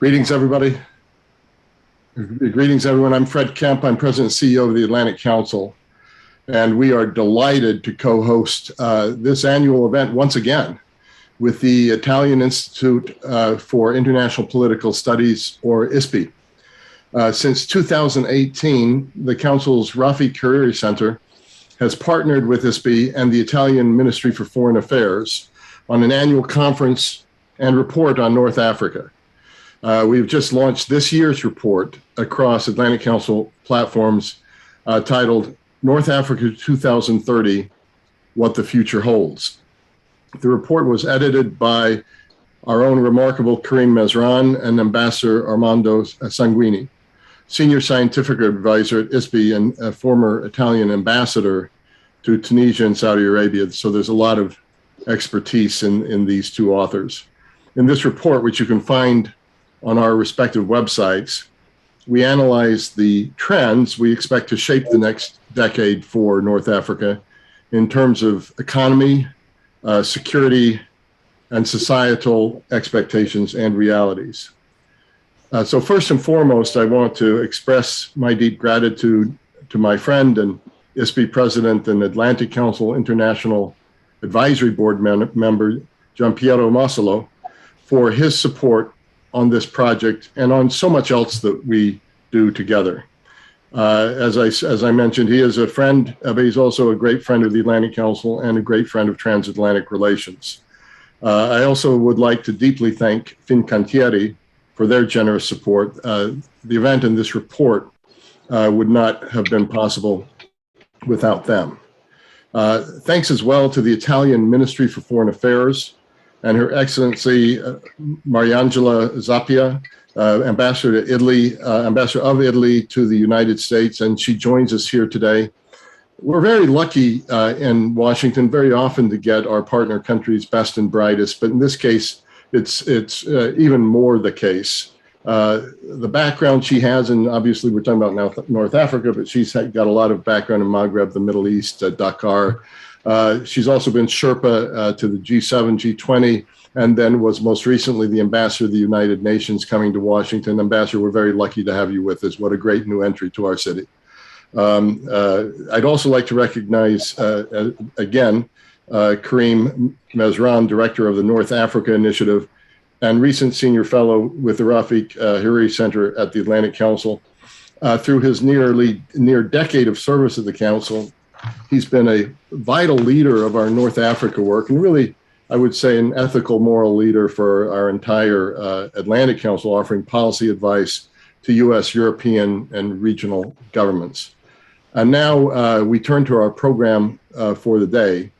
Greetings, everybody. Greetings, everyone. I'm Fred Kemp. I'm President and CEO of the Atlantic Council, and we are delighted to co-host this annual event once again with the Italian Institute for International Political Studies, or ISPI. Since 2018, the Council's Rafi Hariri Center has partnered with ISPI and the Italian Ministry for Foreign Affairs on an annual conference and report on North Africa. We've just launched this year's report across Atlantic Council platforms titled North Africa 2030, What the Future Holds. The report was edited by our own remarkable Karim Mesran and Ambassador Armando Sanguini, Senior Scientific Advisor at ISPI and a former Italian ambassador to Tunisia and Saudi Arabia. So there's a lot of expertise in these two authors. In this report, which you can find on our respective websites, we analyze the trends we expect to shape the next decade for North Africa in terms of economy, security, and societal expectations and realities. So first and foremost, I want to express my deep gratitude to my friend and ISPI President and Atlantic Council International Advisory Board member, Giampiero Massolo, for his support on this project and on so much else that we do together. As I mentioned, he is a friend, but he's also a great friend of the Atlantic Council and a great friend of transatlantic relations. I also would like to deeply thank Fincantieri for their generous support. The event and this report would not have been possible without them. Thanks as well to the Italian Ministry for Foreign Affairs and Her Excellency Mariangela Zappia, Ambassador of Italy to the United States, and she joins us here today. We're very lucky in Washington very often to get our partner countries' best and brightest, but in this case, it's even more the case. The background she has, and obviously we're talking about now North Africa, but she's got a lot of background in Maghreb, the Middle East, Dakar. She's also been Sherpa to the G7, G20, and then was most recently the ambassador of the United Nations coming to Washington. Ambassador, we're very lucky to have you with us. What a great new entry to our city. I'd also like to recognize, again, Karim Mesran, Director of the North Africa Initiative and recent Senior Fellow with the Rafi Hariri Center at the Atlantic Council. Through his near decade of service at the Council, he's been a vital leader of our North Africa work, and really, I would say, an ethical, moral leader for our entire Atlantic Council, offering policy advice to U.S., European, and regional governments. And now we turn to our program for the day.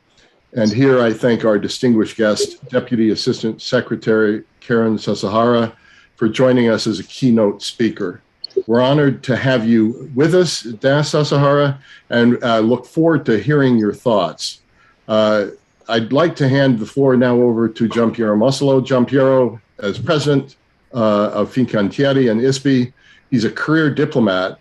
And here I thank our distinguished guest, Deputy Assistant Secretary Karen Sahara, for joining us as a keynote speaker. We're honored to have you with us, Sahara, and look forward to hearing your thoughts. I'd like to hand the floor now over to Giampiero Massolo. Giampiero, as president of Fincantieri and ISPI, he's a career diplomat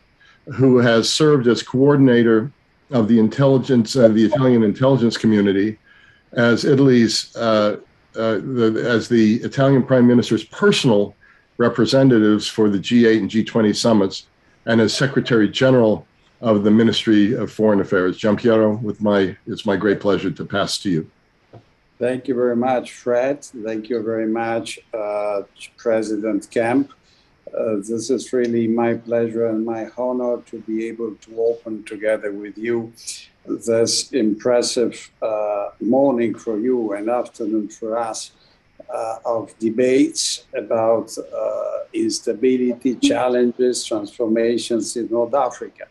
who has served as coordinator of the Italian intelligence community, as Italy's as the Italian Prime Minister's personal representatives for the G8 and G20 summits, and as Secretary General of the Ministry of Foreign Affairs. Giampiero, it's my great pleasure to pass to you. Thank you very much, Fred. Thank you very much, President Kemp. This is really my pleasure and my honor to be able to open together with you this impressive morning for you and afternoon for us of debates about instability, challenges, transformations in North Africa.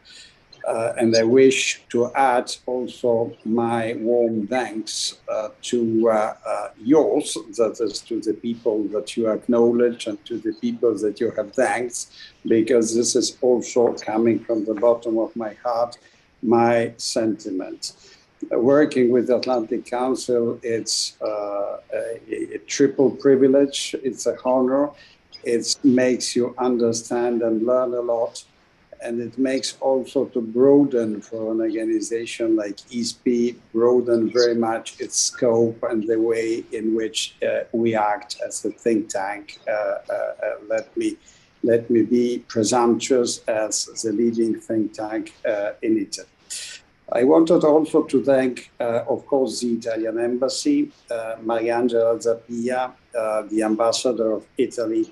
And I wish to add also my warm thanks to yours, that is to the people that you acknowledge and to the people that you have thanked, because this is also coming from the bottom of my heart, my sentiment. Working with the Atlantic Council, it's a triple privilege, it's a honor, it makes you understand and learn a lot. and it makes also to broaden for an organization like ISPI, broaden very much its scope and the way in which we act as a think tank. Let me be presumptuous as the leading think tank in Italy. I wanted also to thank, of course, the Italian embassy, Mariangela Zappia, the ambassador of Italy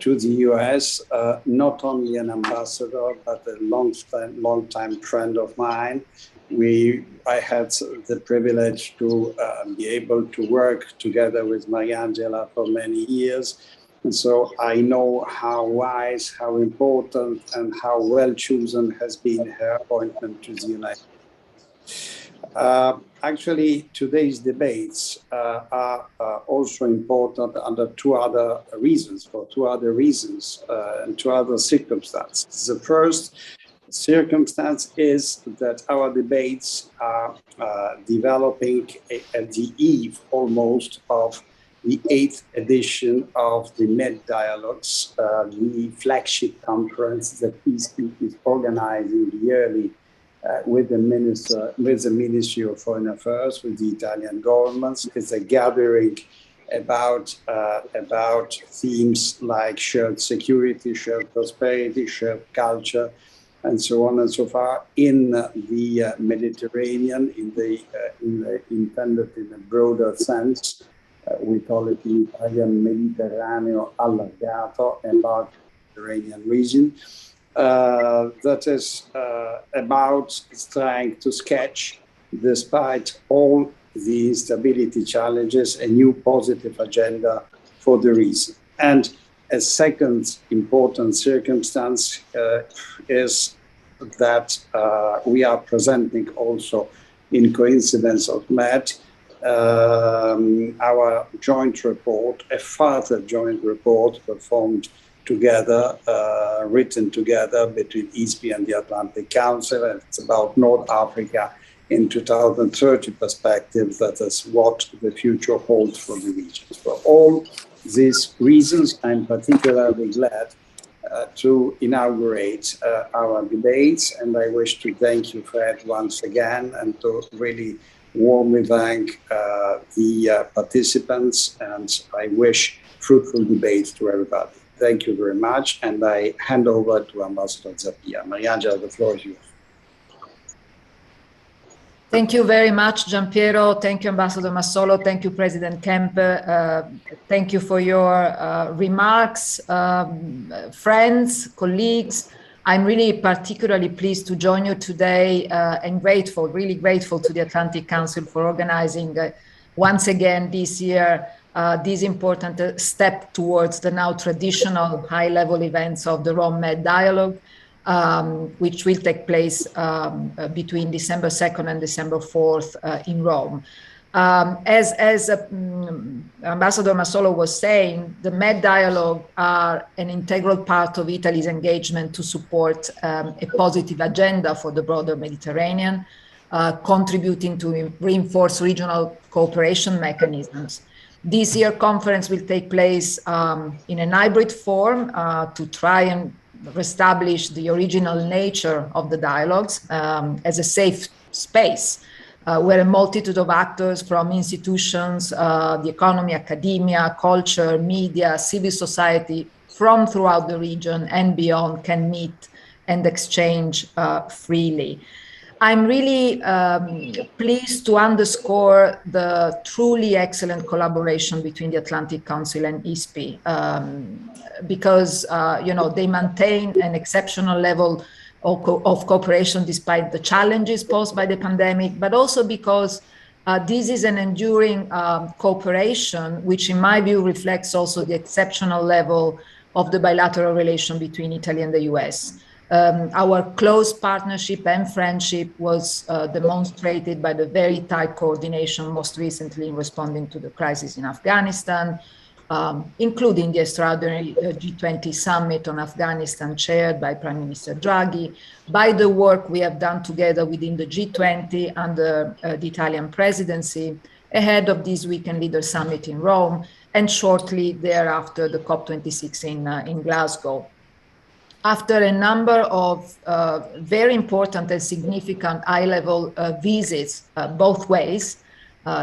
to the US, not only an ambassador, but a long-time friend of mine. I had the privilege to be able to work together with Mariangela for many years. And so I know how wise, how important, and how well chosen has been her appointment to the United States. Actually, today's debates are also important under two other reasons and two other circumstances. The first circumstance is that our debates are developing at the eve almost of the 8th edition of the Med Dialogues, the flagship conference that ISPI is organizing yearly with the Ministry of Foreign Affairs, with the Italian government. It's a gathering about themes like shared security, shared prosperity, shared culture, and so on and so far in the Mediterranean, intended in a broader sense. We call it in Italian Mediterraneo allargato, a large Mediterranean region. That is about trying to sketch, despite all the instability challenges, a new positive agenda for the region. And a second important circumstance is that we are presenting also, in coincidence of Med, our joint report, a further joint report performed together, written together between ISPI and the Atlantic Council, and it's about North Africa in 2030 perspective. That is what the future holds for the region. For all these reasons, I'm particularly glad to inaugurate our debates, and I wish to thank you, Fred, once again, and to really warmly thank the participants, and I wish fruitful debates to everybody. Thank you very much, and I hand over to Ambassador Zappia. Mariangela, the floor is yours. Thank you very much, Giampiero. Thank you, Ambassador Massolo. Thank you, President Kemp. Thank you for your remarks. Friends, colleagues, I'm really particularly pleased to join you today and grateful, really grateful to the Atlantic Council for organizing once again this year this important step towards the now traditional high-level events of the Rome Med Dialogue, which will take place between December 2nd and December 4th in Rome. As Ambassador Massolo was saying, the Med Dialogue are an integral part of Italy's engagement to support a positive agenda for the broader Mediterranean, contributing to reinforce regional cooperation mechanisms. This year's conference will take place in a hybrid form to try and reestablish the original nature of the dialogues as a safe space where a multitude of actors from institutions, the economy, academia, culture, media, civil society from throughout the region and beyond can meet and exchange freely. I'm really pleased to underscore the truly excellent collaboration between the Atlantic Council and ISPI because they maintain an exceptional level of cooperation despite the challenges posed by the pandemic, but also because this is an enduring cooperation, which in my view reflects also the exceptional level of the bilateral relation between Italy and the US. Our close partnership and friendship was demonstrated by the very tight coordination most recently in responding to the crisis in Afghanistan, including the extraordinary G20 summit on Afghanistan chaired by Prime Minister Draghi, by the work we have done together within the G20 under the Italian presidency ahead of this weekend leader summit in Rome, and shortly thereafter the COP26 in Glasgow. After a number of very important and significant high-level visits both ways,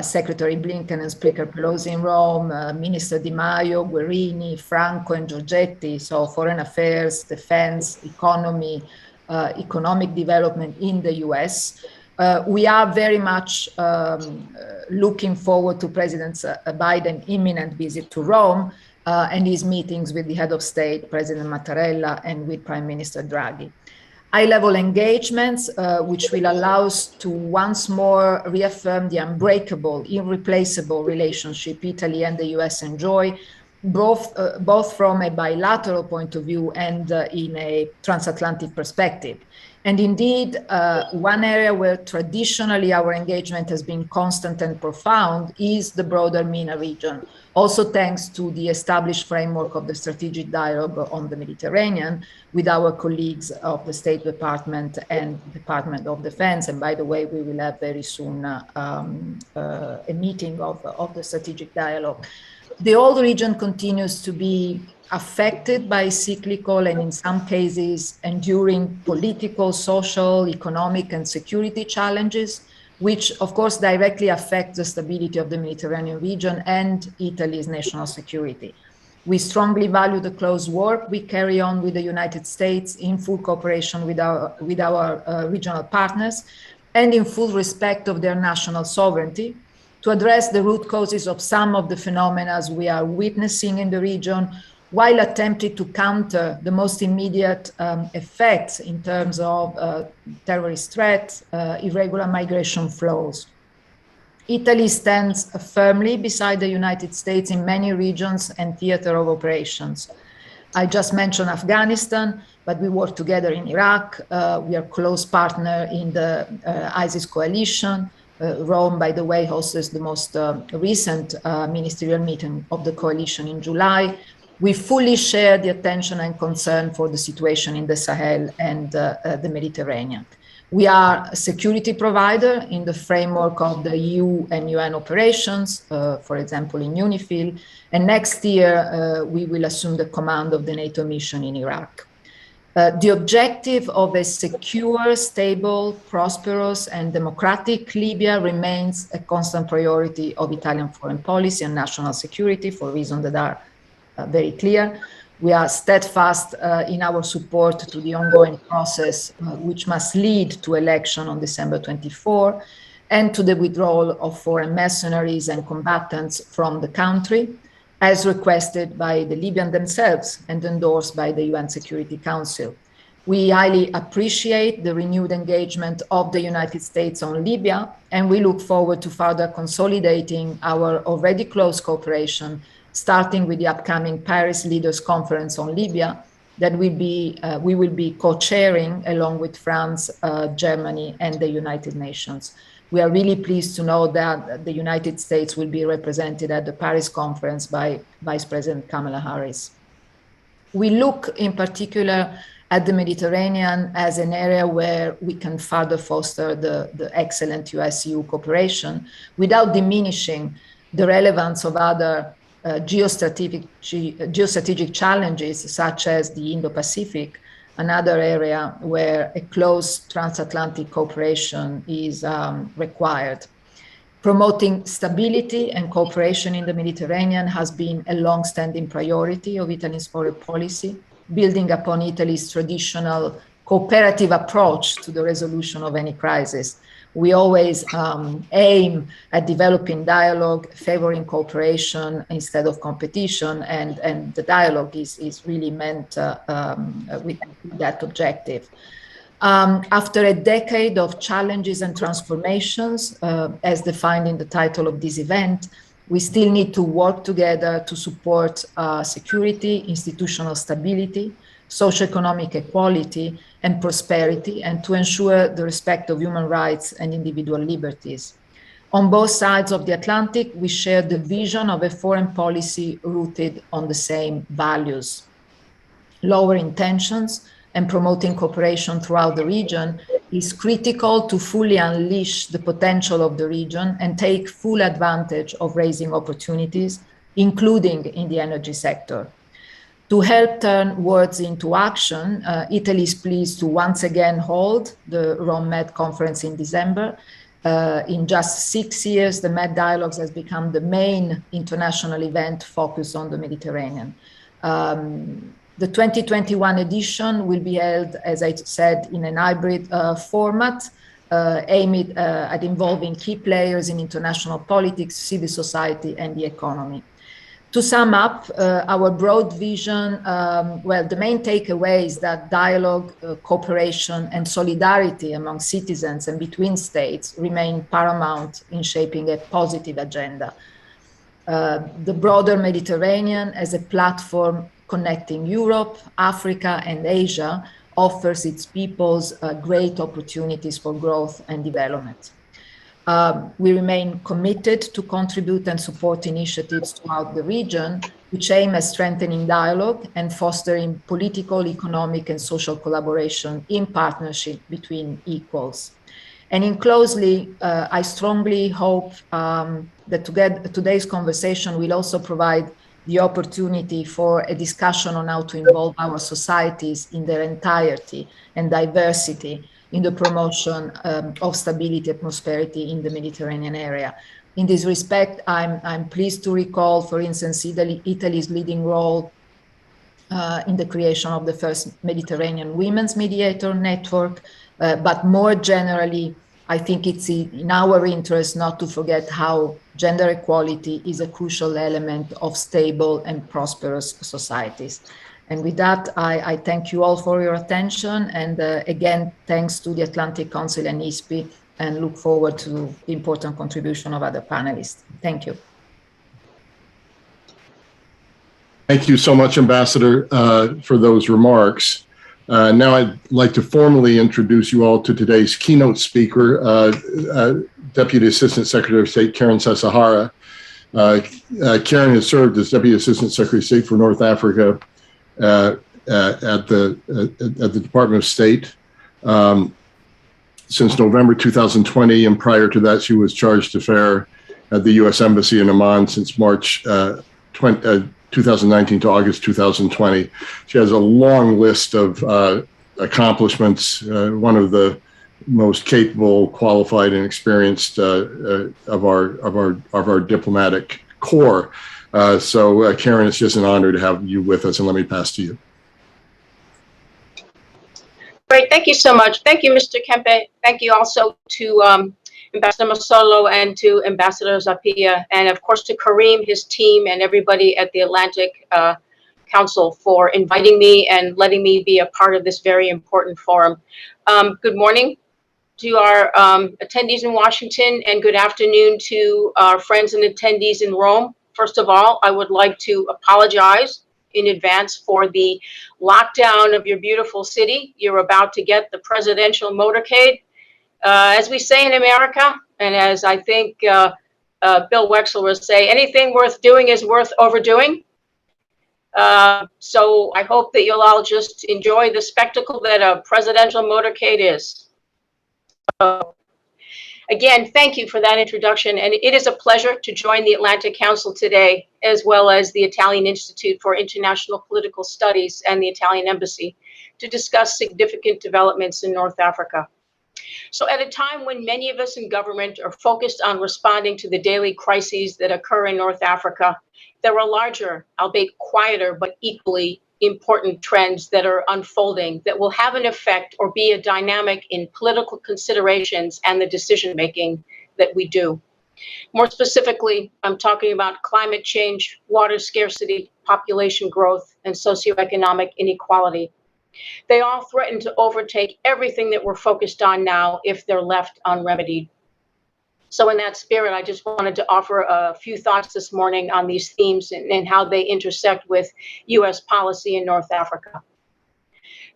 Secretary Blinken and Speaker Pelosi in Rome, Minister Di Maio, Guerini, Franco, and Giorgetti, so foreign affairs, defense, economy, economic development in the US. We are very much looking forward to President Biden's imminent visit to Rome and his meetings with the head of state, President Mattarella, and with Prime Minister Draghi. High-level engagements, which will allow us to once more reaffirm the unbreakable, irreplaceable relationship Italy and the US enjoy, both from a bilateral point of view and in a transatlantic perspective. And indeed, one area where traditionally our engagement has been constant and profound is the broader MENA region, also thanks to the established framework of the strategic dialogue on the Mediterranean with our colleagues of the State Department and Department of Defense. And by the way, we will have very soon a meeting of the strategic dialogue. The whole region continues to be affected by cyclical and in some cases enduring political, social, economic, and security challenges, which of course directly affect the stability of the Mediterranean region and Italy's national security. We strongly value the close work we carry on with the United States in full cooperation with our regional partners and in full respect of their national sovereignty to address the root causes of some of the phenomena we are witnessing in the region, while attempting to counter the most immediate effects in terms of terrorist threats, irregular migration flows. Italy stands firmly beside the United States in many regions and theaters of operations. I just mentioned Afghanistan, but we work together in Iraq. We are close partner in the ISIS coalition. Rome, by the way, hosts the most recent ministerial meeting of the coalition in July. We fully share the attention and concern for the situation in the Sahel and the Mediterranean. We are a security provider in the framework of the EU and UN operations, for example, in UNIFIL. And next year, we will assume the command of the NATO mission in Iraq. The objective of a secure, stable, prosperous, and democratic Libya remains a constant priority of Italian foreign policy and national security for reasons that are very clear. We are steadfast in our support to the ongoing process, which must lead to election on December 24, and to the withdrawal of foreign mercenaries and combatants from the country, as requested by the Libyans themselves and endorsed by the UN Security Council. We highly appreciate the renewed engagement of the United States on Libya, and we look forward to further consolidating our already close cooperation, starting with the upcoming Paris Leaders Conference on Libya that we will be co-chairing along with France, Germany, and the United Nations. We are really pleased to know that the United States will be represented at the Paris conference by Vice President Kamala Harris. We look in particular at the Mediterranean as an area where we can further foster the excellent US-EU cooperation without diminishing the relevance of other geostrategic challenges, such as the Indo-Pacific, another area where a close transatlantic cooperation is required. Promoting stability and cooperation in the Mediterranean has been a long-standing priority of Italy's foreign policy, building upon Italy's traditional cooperative approach to the resolution of any crisis. We always aim at developing dialogue, favoring cooperation instead of competition, and the dialogue is really meant with that objective. After a decade of challenges and transformations, as defined in the title of this event, we still need to work together to support security, institutional stability, socio-economic equality and prosperity, and to ensure the respect of human rights and individual liberties. On both sides of the Atlantic, we share the vision of a foreign policy rooted on the same values. Lowering tensions and promoting cooperation throughout the region is critical to fully unleash the potential of the region and take full advantage of raising opportunities, including in the energy sector. To help turn words into action, Italy is pleased to once again hold the Rome Med conference in December. In just 6 years, the Med Dialogues has become the main international event focused on the Mediterranean. The 2021 edition will be held, as I said, in an hybrid format, aimed at involving key players in international politics, civil society, and the economy. To sum up, our broad vision, well, the main takeaway is that dialogue, cooperation, and solidarity among citizens and between states remain paramount in shaping a positive agenda. The broader Mediterranean as a platform connecting Europe, Africa, and Asia offers its peoples great opportunities for growth and development. We remain committed to contribute and support initiatives throughout the region, which aim at strengthening dialogue and fostering political, economic, and social collaboration in partnership between equals. And in closely, I strongly hope that today's conversation will also provide the opportunity for a discussion on how to involve our societies in their entirety and diversity in the promotion of stability and prosperity in the Mediterranean area. In this respect, I'm pleased to recall, for instance, Italy's leading role in the creation of the first Mediterranean Women's Mediator Network, but more generally, I think it's in our interest not to forget how gender equality is a crucial element of stable and prosperous societies. And with that, I thank you all for your attention. And again, thanks to the Atlantic Council and ISPI, and look forward to the important contribution of other panelists. Thank you. Thank you so much, Ambassador, for those remarks. Now I'd like to formally introduce you all to today's keynote speaker, Deputy Assistant Secretary of State Karen Sahara. Karen has served as Deputy Assistant Secretary of State for North Africa at the Department of State since November 2020, and prior to that, she was chargé d'affaires at the U.S. Embassy in Amman since March 2019 to August 2020. She has a long list of accomplishments, one of the most capable, qualified, and experienced of our diplomatic corps. So Karen, it's just an honor to have you with us, and let me pass to you. Great, thank you so much. Thank you, Mr. Kempe. Thank you also to Ambassador Massolo and to Ambassador Zappia, and of course to Kareem, his team, and everybody at the Atlantic Council for inviting me and letting me be a part of this very important forum. Good morning to our attendees in Washington, and good afternoon to our friends and attendees in Rome. First of all, I would like to apologize in advance for the lockdown of your beautiful city. You're about to get the presidential motorcade. As we say in America, and as I think Bill Wexler will say, anything worth doing is worth overdoing. So I hope that you'll all just enjoy the spectacle that a presidential motorcade is. Again, thank you for that introduction, and it is a pleasure to join the Atlantic Council today, as well as the Italian Institute for International Political Studies and the Italian Embassy, to discuss significant developments in North Africa. So at a time when many of us in government are focused on responding to the daily crises that occur in North Africa, there are larger, albeit quieter, but equally important trends that are unfolding that will have an effect or be a dynamic in political considerations and the decision-making that we do. More specifically, I'm talking about climate change, water scarcity, population growth, and socioeconomic inequality. They all threaten to overtake everything that we're focused on now if they're left unremedied. So in that spirit, I just wanted to offer a few thoughts this morning on these themes and how they intersect with U.S. policy in North Africa.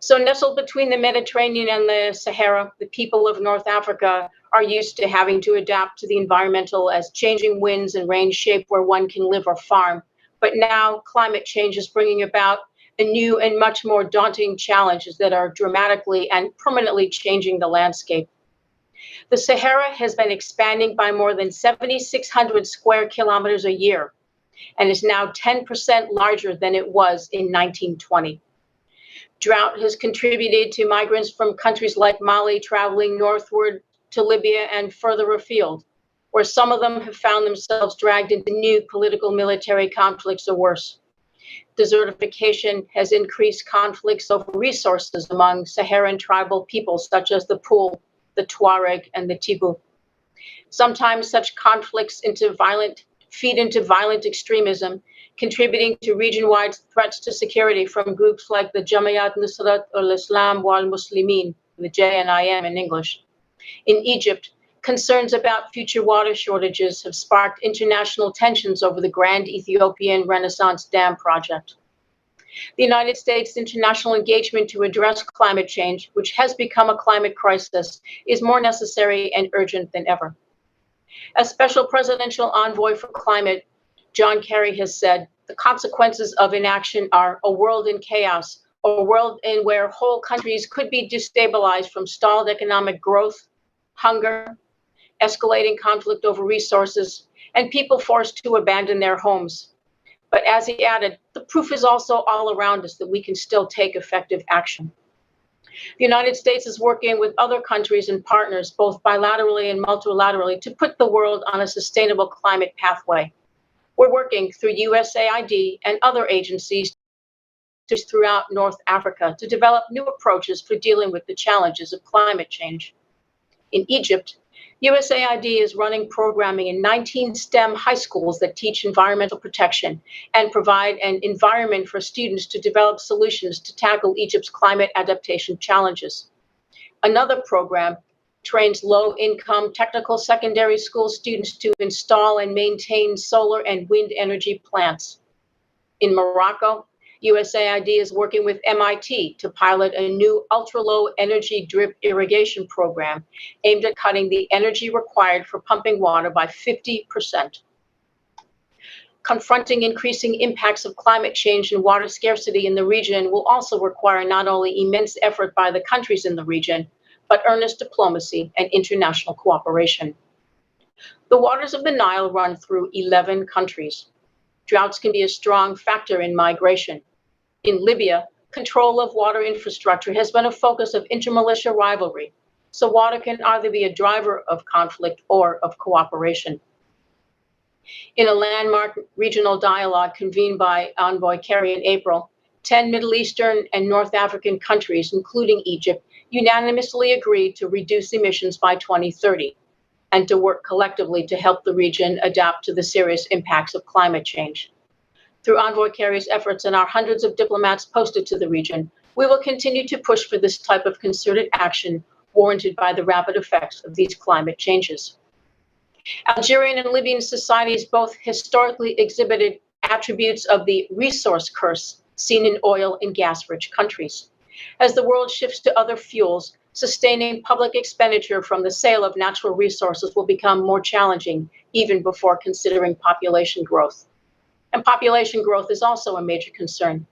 So nestled between the Mediterranean and the Sahara, the people of North Africa are used to having to adapt to the environmental as changing winds and rain shape where one can live or farm. But now climate change is bringing about a new and much more daunting challenges that are dramatically and permanently changing the landscape. The Sahara has been expanding by more than 7,600 square kilometers a year. and is now 10% larger than it was in 1920. Drought has contributed to migrants from countries like Mali traveling northward to Libya and further afield, where some of them have found themselves dragged into new political military conflicts or worse. Desertification has increased conflicts over resources among Saharan tribal peoples such as the Pul, the Tuareg, and the Tibu. Sometimes such conflicts feed into violent extremism, contributing to region-wide threats to security from groups like the Jamaat Nusrat al-Islam wal Muslimin, the JNIM in English. In Egypt, concerns about future water shortages have sparked international tensions over the Grand Ethiopian Renaissance Dam project. The United States' international engagement to address climate change, which has become a climate crisis, is more necessary and urgent than ever. As Special Presidential Envoy for Climate, John Kerry has said, the consequences of inaction are a world in chaos, a world in where whole countries could be destabilized from stalled economic growth, hunger, escalating conflict over resources, and people forced to abandon their homes. But as he added, the proof is also all around us that we can still take effective action. The United States is working with other countries and partners, both bilaterally and multilaterally, to put the world on a sustainable climate pathway. We're working through USAID and other agencies throughout North Africa to develop new approaches for dealing with the challenges of climate change. In Egypt, USAID is running programming in 19 STEM high schools that teach environmental protection and provide an environment for students to develop solutions to tackle Egypt's climate adaptation challenges. Another program trains low-income technical secondary school students to install and maintain solar and wind energy plants. In Morocco, USAID is working with MIT to pilot a new ultra-low energy drip irrigation program aimed at cutting the energy required for pumping water by 50%. Confronting increasing impacts of climate change and water scarcity in the region will also require not only immense effort by the countries in the region, but earnest diplomacy and international cooperation. The waters of the Nile run through 11 countries. Droughts can be a strong factor in migration. In Libya, control of water infrastructure has been a focus of intermilitia rivalry, so water can either be a driver of conflict or of cooperation. In a landmark regional dialogue convened by Envoy Kerry in April, 10 Middle Eastern and North African countries, including Egypt, unanimously agreed to reduce emissions by 2030 and to work collectively to help the region adapt to the serious impacts of climate change. Through Envoy Kerry's efforts and our hundreds of diplomats posted to the region, we will continue to push for this type of concerted action warranted by the rapid effects of these climate changes. Algerian and Libyan societies both historically exhibited attributes of the resource curse seen in oil and gas-rich countries. As the world shifts to other fuels, sustaining public expenditure from the sale of natural resources will become more challenging, even before considering population growth. And population growth is also a major concern.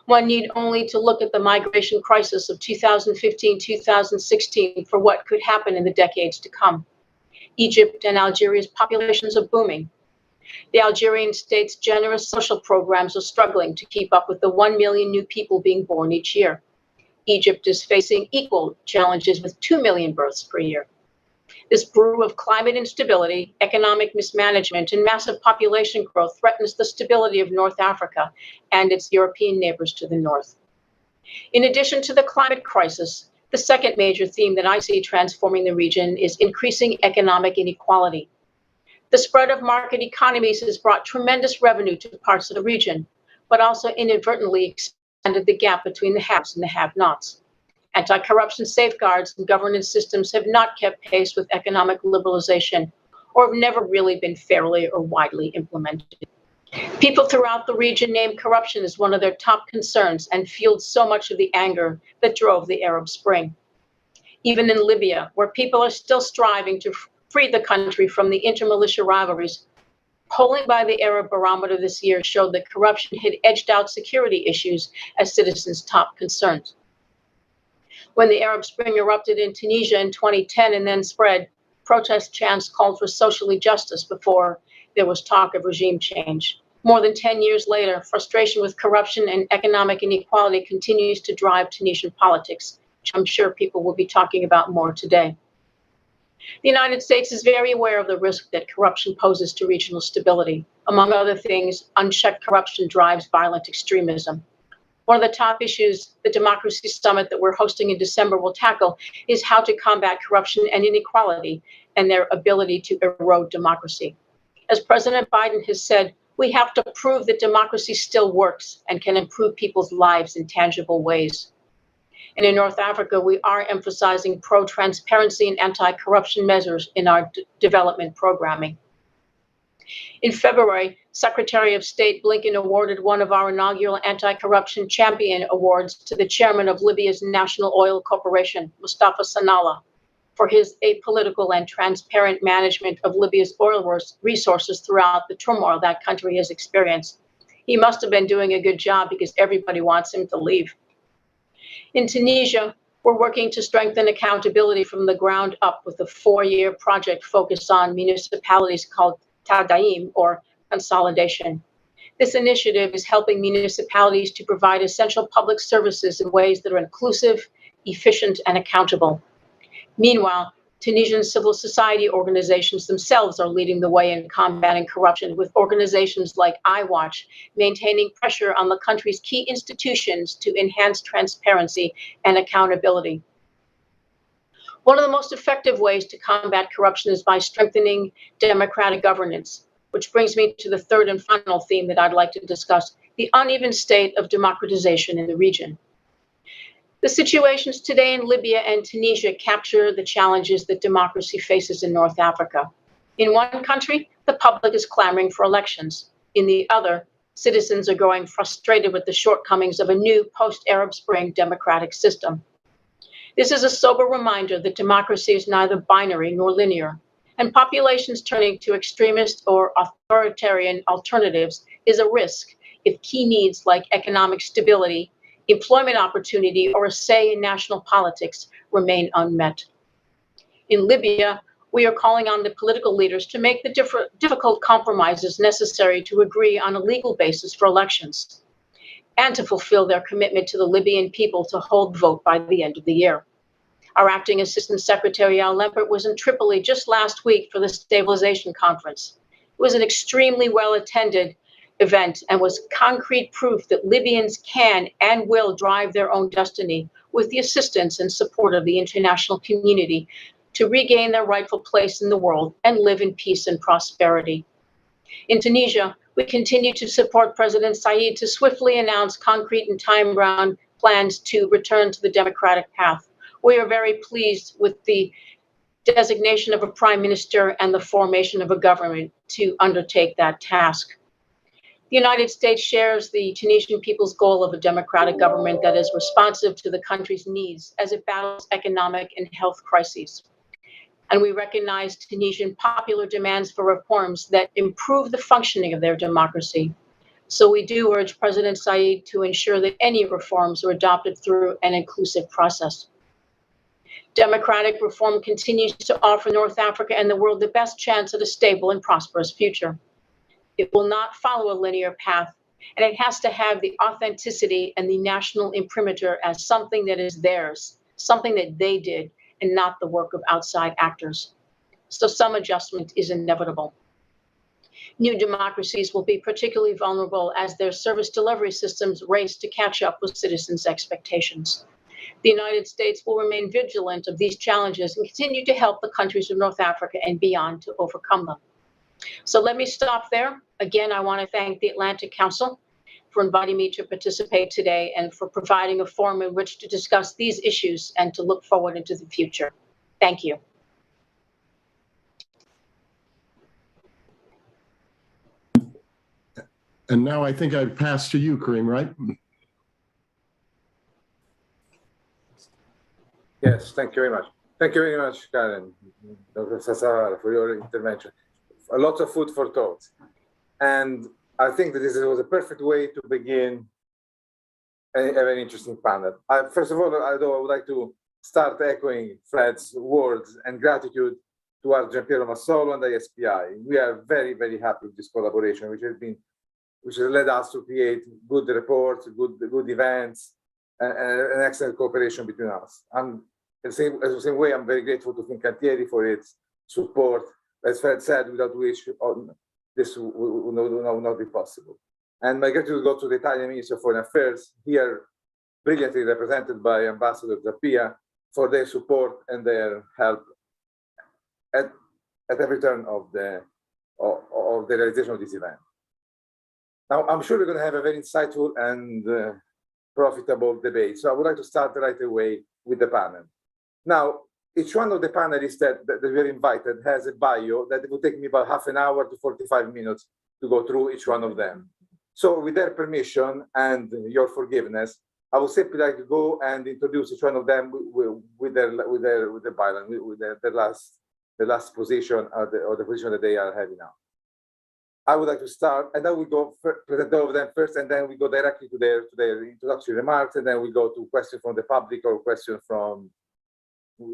One need only to look at the migration crisis of 2015-2016 for what could happen in the decades to come. Egypt and Algeria's populations are booming. The Algerian state's generous social programs are struggling to keep up with the 1 million new people being born each year. Egypt is facing equal challenges with 2 million births per year. This brew of climate instability, economic mismanagement, and massive population growth threatens the stability of North Africa and its European neighbors to the north. In addition to the climate crisis, the second major theme that I see transforming the region is increasing economic inequality. The spread of market economies has brought tremendous revenue to parts of the region, but also inadvertently expanded the gap between the haves and the have-nots. Anti-corruption safeguards and governance systems have not kept pace with economic liberalization or have never really been fairly or widely implemented. People throughout the region name corruption as one of their top concerns and fueled so much of the anger that drove the Arab Spring. Even in Libya, where people are still striving to free the country from the intermilitia rivalries, polling by the Arab Barometer this year showed that corruption had edged out security issues as citizens' top concerns. When the Arab Spring erupted in Tunisia in 2010 and then spread, protest chants called for social justice before there was talk of regime change. More than 10 years later, frustration with corruption and economic inequality continues to drive Tunisian politics, which I'm sure people will be talking about more today. The United States is very aware of the risk that corruption poses to regional stability. Among other things, unchecked corruption drives violent extremism. One of the top issues the Democracy Summit that we're hosting in December will tackle is how to combat corruption and inequality and their ability to erode democracy. As President Biden has said, we have to prove that democracy still works and can improve people's lives in tangible ways. And in North Africa, we are emphasizing pro-transparency and anti-corruption measures in our development programming. In February, Secretary of State Blinken awarded one of our inaugural Anti-Corruption Champion Awards to the chairman of Libya's National Oil Corporation, Mustafa Sanalla, for his apolitical and transparent management of Libya's oil resources throughout the turmoil that country has experienced. He must have been doing a good job because everybody wants him to leave. In Tunisia, we're working to strengthen accountability from the ground up with a 4-year project focused on municipalities called Tadaim, or consolidation. This initiative is helping municipalities to provide essential public services in ways that are inclusive, efficient, and accountable. Meanwhile, Tunisian civil society organizations themselves are leading the way in combating corruption, with organizations like iWatch maintaining pressure on the country's key institutions to enhance transparency and accountability. One of the most effective ways to combat corruption is by strengthening democratic governance, which brings me to the third and final theme that I'd like to discuss, the uneven state of democratization in the region. The situations today in Libya and Tunisia capture the challenges that democracy faces in North Africa. In one country, the public is clamoring for elections. In the other, citizens are growing frustrated with the shortcomings of a new post-Arab Spring democratic system. This is a sober reminder that democracy is neither binary nor linear, and populations turning to extremist or authoritarian alternatives is a risk if key needs like economic stability, employment opportunity, or a say in national politics remain unmet. In Libya, we are calling on the political leaders to make the difficult compromises necessary to agree on a legal basis for elections and to fulfill their commitment to the Libyan people to hold vote by the end of the year. Our acting Assistant Secretary Al Lempert was in Tripoli just last week for the Stabilization Conference. It was an extremely well-attended event and was concrete proof that Libyans can and will drive their own destiny with the assistance and support of the international community to regain their rightful place in the world and live in peace and prosperity. In Tunisia, we continue to support President Said to swiftly announce concrete and time-bound plans to return to the democratic path. We are very pleased with the designation of a prime minister and the formation of a government to undertake that task. The United States shares the Tunisian people's goal of a democratic government that is responsive to the country's needs as it battles economic and health crises. And we recognize Tunisian popular demands for reforms that improve the functioning of their democracy. So we do urge President Said to ensure that any reforms are adopted through an inclusive process. Democratic reform continues to offer North Africa and the world the best chance at a stable and prosperous future. It will not follow a linear path, and it has to have the authenticity and the national imprimatur as something that is theirs, something that they did, and not the work of outside actors. So some adjustment is inevitable. New democracies will be particularly vulnerable as their service delivery systems race to catch up with citizens' expectations. The United States will remain vigilant of these challenges and continue to help the countries of North Africa and beyond to overcome them. So let me stop there. Again, I want to thank the Atlantic Council for inviting me to participate today and for providing a forum in which to discuss these issues and to look forward into the future. Thank you. And now I think I've passed to you, Karim, right? Yes, thank you very much. Thank you very much, Karen, Dr. Sahara, for your intervention. A lot of food for thought. And I think that this was a perfect way to begin a very interesting panel. First of all, I would like to start echoing Fred's words and gratitude towards Giampiero Massolo and the ISPI. We are very, very happy with this collaboration, which has been which has led us to create good reports, good events, and excellent cooperation between us. And in the same way, I'm very grateful to Fincantieri for its support, as Fred said, without which this would not be possible. And my gratitude goes to the Italian Ministry of Foreign Affairs, here brilliantly represented by Ambassador Zappia, for their support and their help at every turn of the realization of this event. Now, I'm sure we're going to have a very insightful and profitable debate. So I would like to start right away with the panel. Now, each one of the panelists that we're invited has a bio that will take me about half an hour to 45 minutes to go through each one of them. So with their permission and your forgiveness, I would simply like to go and introduce each one of them with their bio, with the last position or the position that they are having now. I would like to start, and then we go present all of them first, and then we go directly to their introductory remarks, and then we go to questions from the public or questions from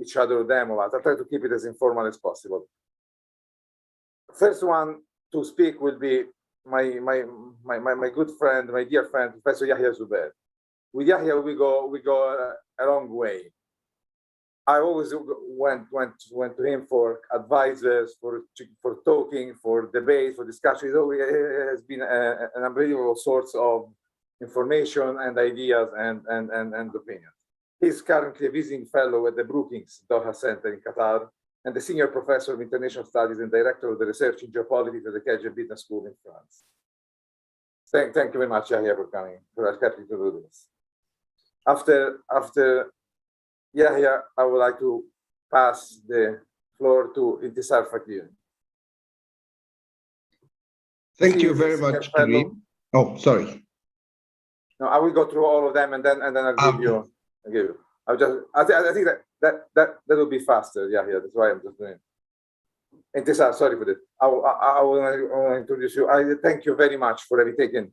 each other of them or us. I'll try to keep it as informal as possible. First one to speak will be my good friend, my dear friend, Professor Yahya Zubair. With Yahya, we go a long way. I always went to him for advices, for talking, for debate, for discussion. It has been an unbelievable source of information and ideas and opinions. He's currently a visiting fellow at the Brookings Doha Center in Qatar and the senior professor of international studies and director of the research in geopolitics at the KJ Business School in France. Thank you very much, Yahya, for coming, for accepting to do this. After Yahya, I would like to pass the floor to Intisar Fakir. Thank you very much, Karim. Oh, sorry. No, I will go through all of them and then I'll give you. I think that will be faster. Yeah, that's why I'm just doing it. Intisar, sorry for that. I want to introduce you. I thank you very much for having taken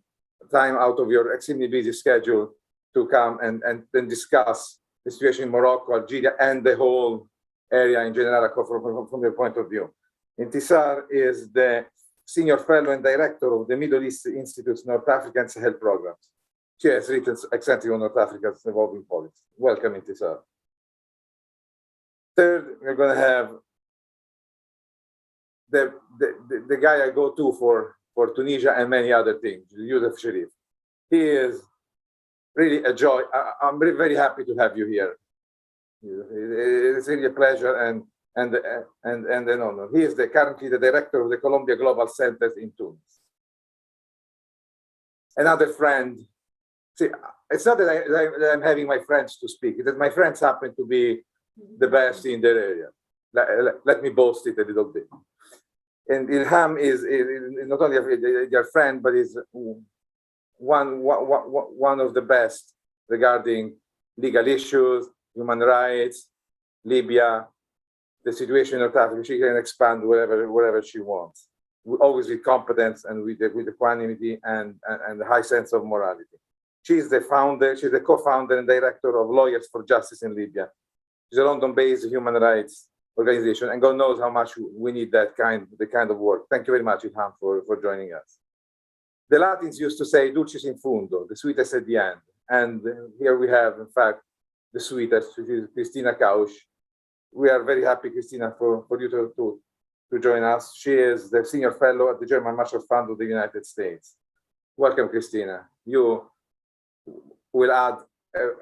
time out of your extremely busy schedule to come and then discuss the situation in Morocco, Algeria, and the whole area in general from your point of view. Intisar is the senior fellow and director of the Middle East Institute's North African Sahel programs. She has written extensively on North Africa's evolving policy. Welcome, Intisar. Third, we're going to have the guy I go to for Tunisia and many other things, Youssef Sharif. He is really a joy. I'm very, very happy to have you here. It's really a pleasure and an honor. He is currently the director of the Colombia Global Centers in Tunis. Another friend. See, it's not that I'm having my friends to speak. It's that my friends happen to be the best in their area. Let me boast it a little bit. And Ilham is not only your friend, but is one of the best regarding legal issues, human rights, Libya, the situation in North Africa. She can expand wherever she wants, always with competence and with equanimity and a high sense of morality. She's the co-founder and director of Lawyers for Justice in Libya. She's a London-based human rights organization, and God knows how much we need the kind of work. Thank you very much, Ilham, for joining us. The Latins used to say dulcis in fundo, the sweetest at the end. And here we have, in fact, the sweetest, which is Christina Kausch. We are very happy, Christina, for you to join us. She is the senior fellow at the German Marshall Fund of the United States. Welcome, Christina. You will add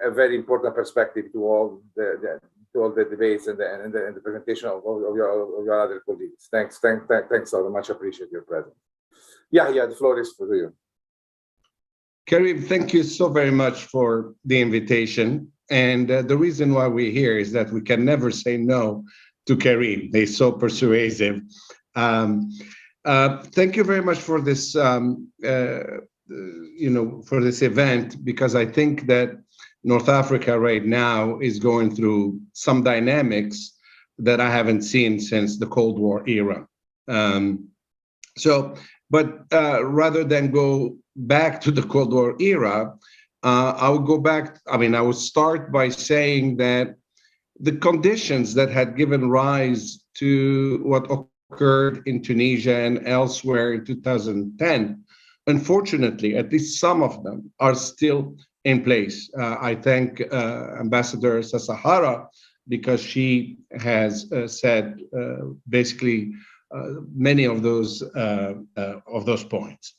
a very important perspective to all the debates and the presentation of your other colleagues. Thanks so much. Appreciate your presence. Yeah, the floor is for you. Karim, thank you so very much for the invitation. And the reason why we're here is that we can never say no to Karim. He's so persuasive. Thank you very much for this, for this event, because I think that North Africa right now is going through some dynamics that I haven't seen since the Cold War era. But rather than go back to the Cold War era, I would go back, I would start by saying that the conditions that had given rise to what occurred in Tunisia and elsewhere in 2010 unfortunately, at least some of them are still in place. I thank Ambassador Sahara because she has said basically many of those points.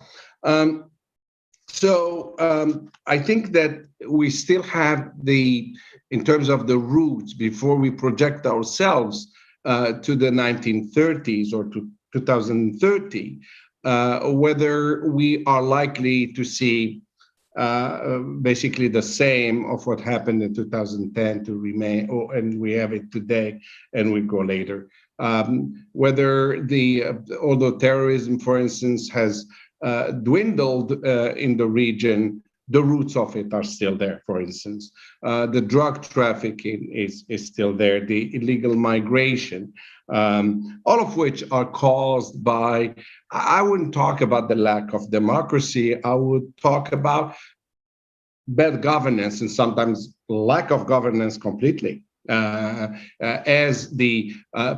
I think that we still have in terms of the roots, before we project ourselves to the 1930s or to 2030, whether we are likely to see basically the same of what happened in 2010 to remain, and we have it today, and we go later. Whether although terrorism, for instance, has dwindled in the region, the roots of it are still there. For instance, the drug trafficking is still there, the illegal migration, all of which are caused by, I wouldn't talk about the lack of democracy, I would talk about bad governance and sometimes lack of governance completely. As the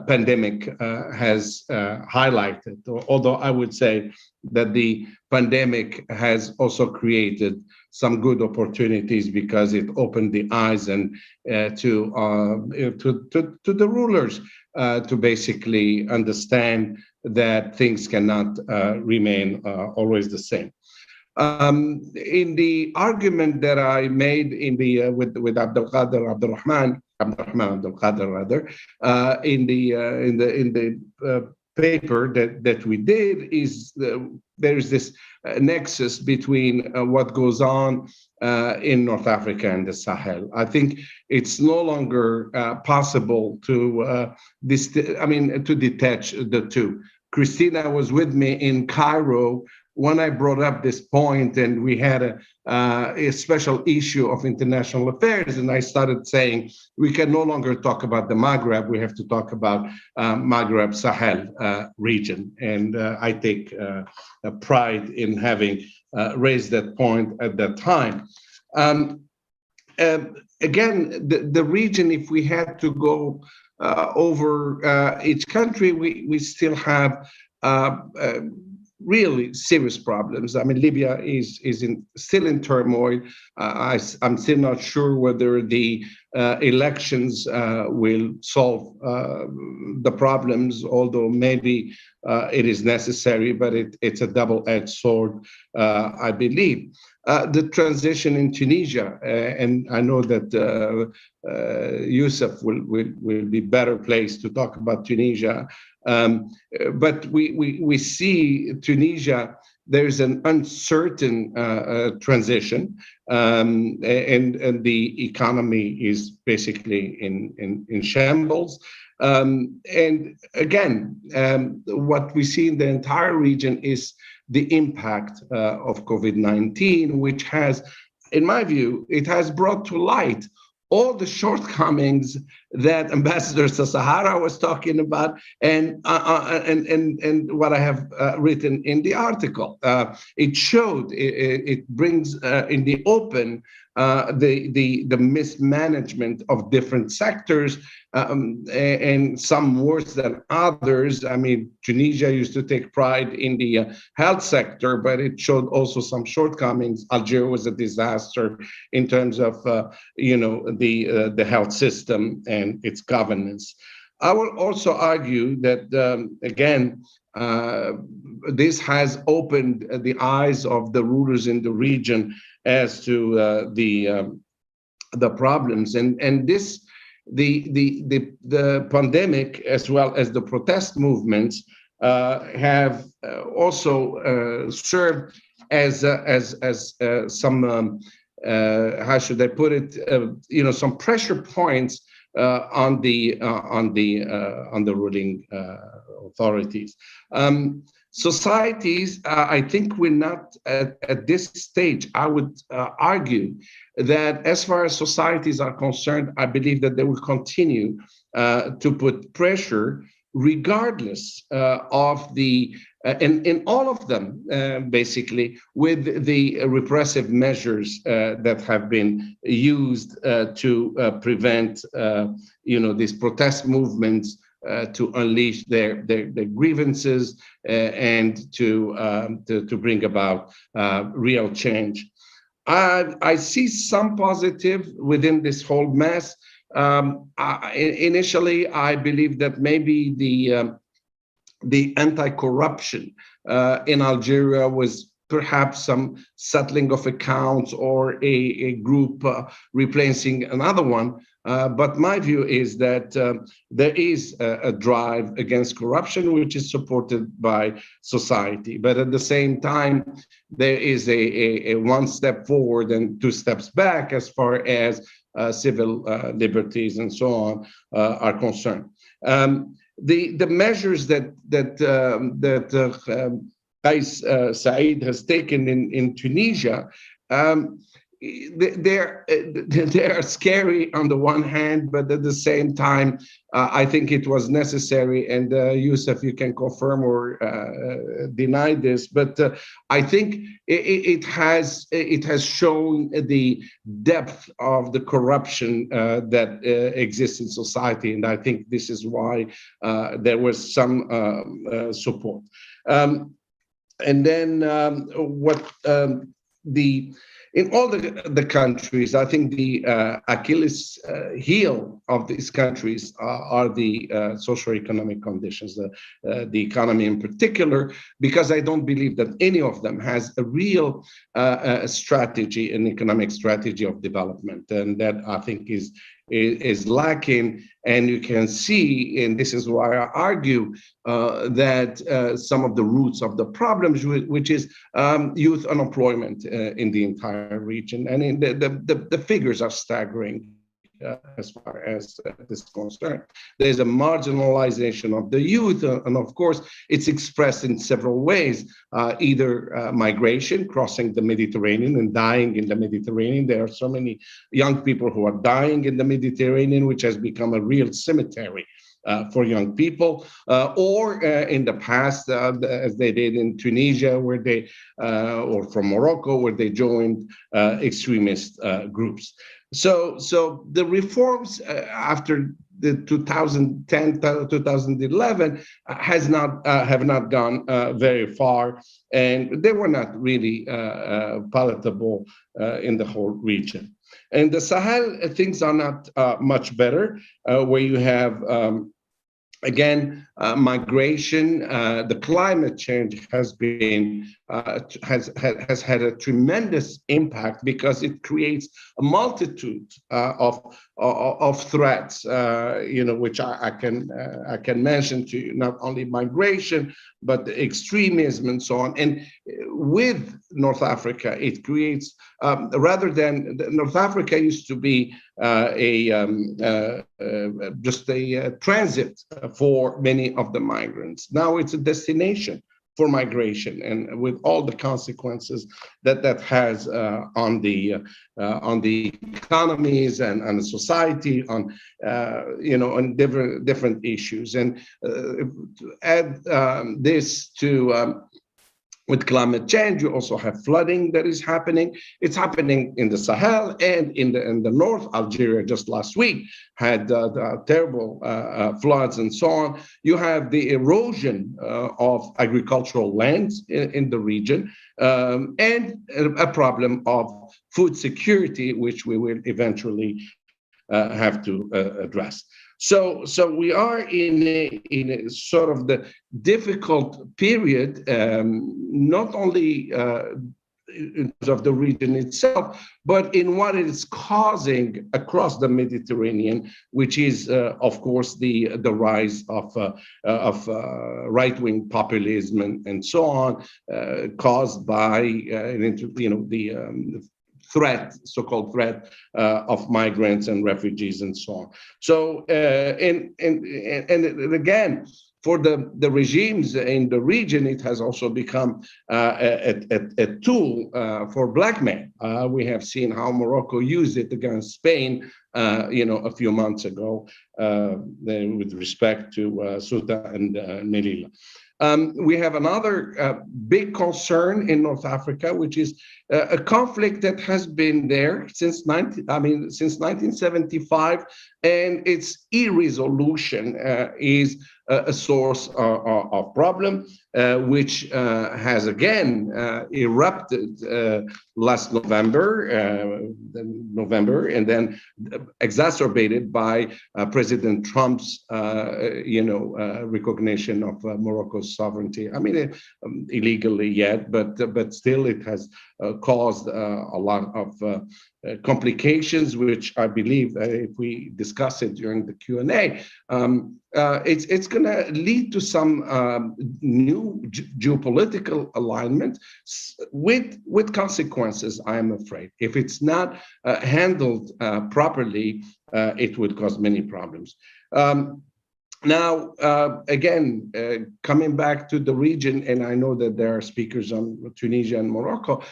pandemic has highlighted, although I would say that the pandemic has also created some good opportunities because it opened the eyes and to the rulers to basically understand that things cannot remain always the same. In the argument that I made in the with Abdulrahman rather, in the paper that we did, is there is this nexus between what goes on in North Africa and the Sahel. I think it's no longer possible to detach the two. Christina was with me in Cairo when I brought up this point, and we had a special issue of international affairs, and I started saying we can no longer talk about the Maghreb, we have to talk about Maghreb Sahel region. And I take pride in having raised that point at that time. Again, the region, if we had to go over each country, we still have really serious problems. I mean, Libya is still in turmoil. I'm still not sure whether the elections will solve the problems, although maybe it is necessary, but it's a double-edged sword, I believe. The transition in Tunisia, and I know that Youssef will be better placed to talk about Tunisia, but we see Tunisia, there's an uncertain transition, and the economy is basically in shambles. And again, what we see in the entire region is the impact of COVID-19, which has, in my view, it has brought to light all the shortcomings that Ambassador Sahara was talking about, and what I have written in the article. It showed, it brings in the open the mismanagement of different sectors, and some worse than others. I mean, Tunisia used to take pride in the health sector, but it showed also some shortcomings. Algeria was a disaster in terms of the health system and its governance. I will also argue that again, this has opened the eyes of the rulers in the region as to the problems, and this the pandemic as well as the protest movements have also served as some how should I put it, some pressure points on the ruling authorities. Societies, I think we're not at this stage. I would argue that as far as societies are concerned, I believe that they will continue to put pressure regardless of the, in all of them, basically, with the repressive measures that have been used to prevent, these protest movements to unleash their grievances and to bring about real change. I see some positive within this whole mess. Initially, I believe that maybe the anti-corruption in Algeria was perhaps some settling of accounts or a group replacing another one. But my view is that there is a drive against corruption, which is supported by society. But at the same time, there is a one step forward and two steps back as far as civil liberties and so on are concerned. The measures that Qais Said has taken in Tunisia, they are scary on the one hand, but at the same time, I think it was necessary. And Youssef, you can confirm or deny this, but I think it has shown the depth of the corruption that exists in society, and I think this is why there was some support. And then in all the countries, I think the Achilles heel of these countries are the socio-economic conditions, the economy in particular, because I don't believe that any of them has a real strategy, an economic strategy of development, and that I think is lacking. And you can see, and this is why I argue that some of the roots of the problems, which is youth unemployment in the entire region, and in the figures are staggering. As far as this is concerned, there's a marginalization of the youth, and of course, it's expressed in several ways. Either migration, crossing the Mediterranean and dying in the Mediterranean. There are so many young people who are dying in the Mediterranean, which has become a real cemetery for young people, or in the past, as they did in Tunisia, where they, or from Morocco, where they joined extremist groups. So the reforms after the 2010-2011 have not gone very far, and they were not really palatable in the whole region. In the Sahel, things are not much better, where you have again, migration, the climate change has had a tremendous impact because it creates a multitude of threats, which I can mention to you, not only migration, but extremism and so on. And with North Africa, it creates, rather than North Africa used to be just a transit for many of the migrants. Now it's a destination for migration, and with all the consequences that has on the economies and on the society, on on different issues. And to add this to with climate change, you also have flooding that is happening. It's happening in the Sahel and in the north. Algeria just last week had terrible floods and so on. You have the erosion of agricultural lands in the region, and a problem of food security, which we will eventually have to address. So we are in a sort of the difficult period, not only in terms of the region itself, but in what it is causing across the Mediterranean, which is, of course, the rise of right-wing populism and so on, caused by the so-called threat of migrants and refugees and so on. So, and again, for the regimes in the region, it has also become a tool for blackmail. We have seen how Morocco used it against Spain, a few months ago, with respect to Ceuta and Melilla. We have another big concern in North Africa, which is a conflict that has been there since 1975, and its irresolution is a source of problem, which has again erupted last November, and then exacerbated by President Trump's, recognition of Morocco's sovereignty. I mean, illegally yet, but still it has caused a lot of complications, which I believe if we discuss it during the Q&A, it's going to lead to some new geopolitical alignment with consequences, I'm afraid. If it's not handled properly, it would cause many problems. Now, again, coming back to the region, and I know that there are speakers on Tunisia and Morocco,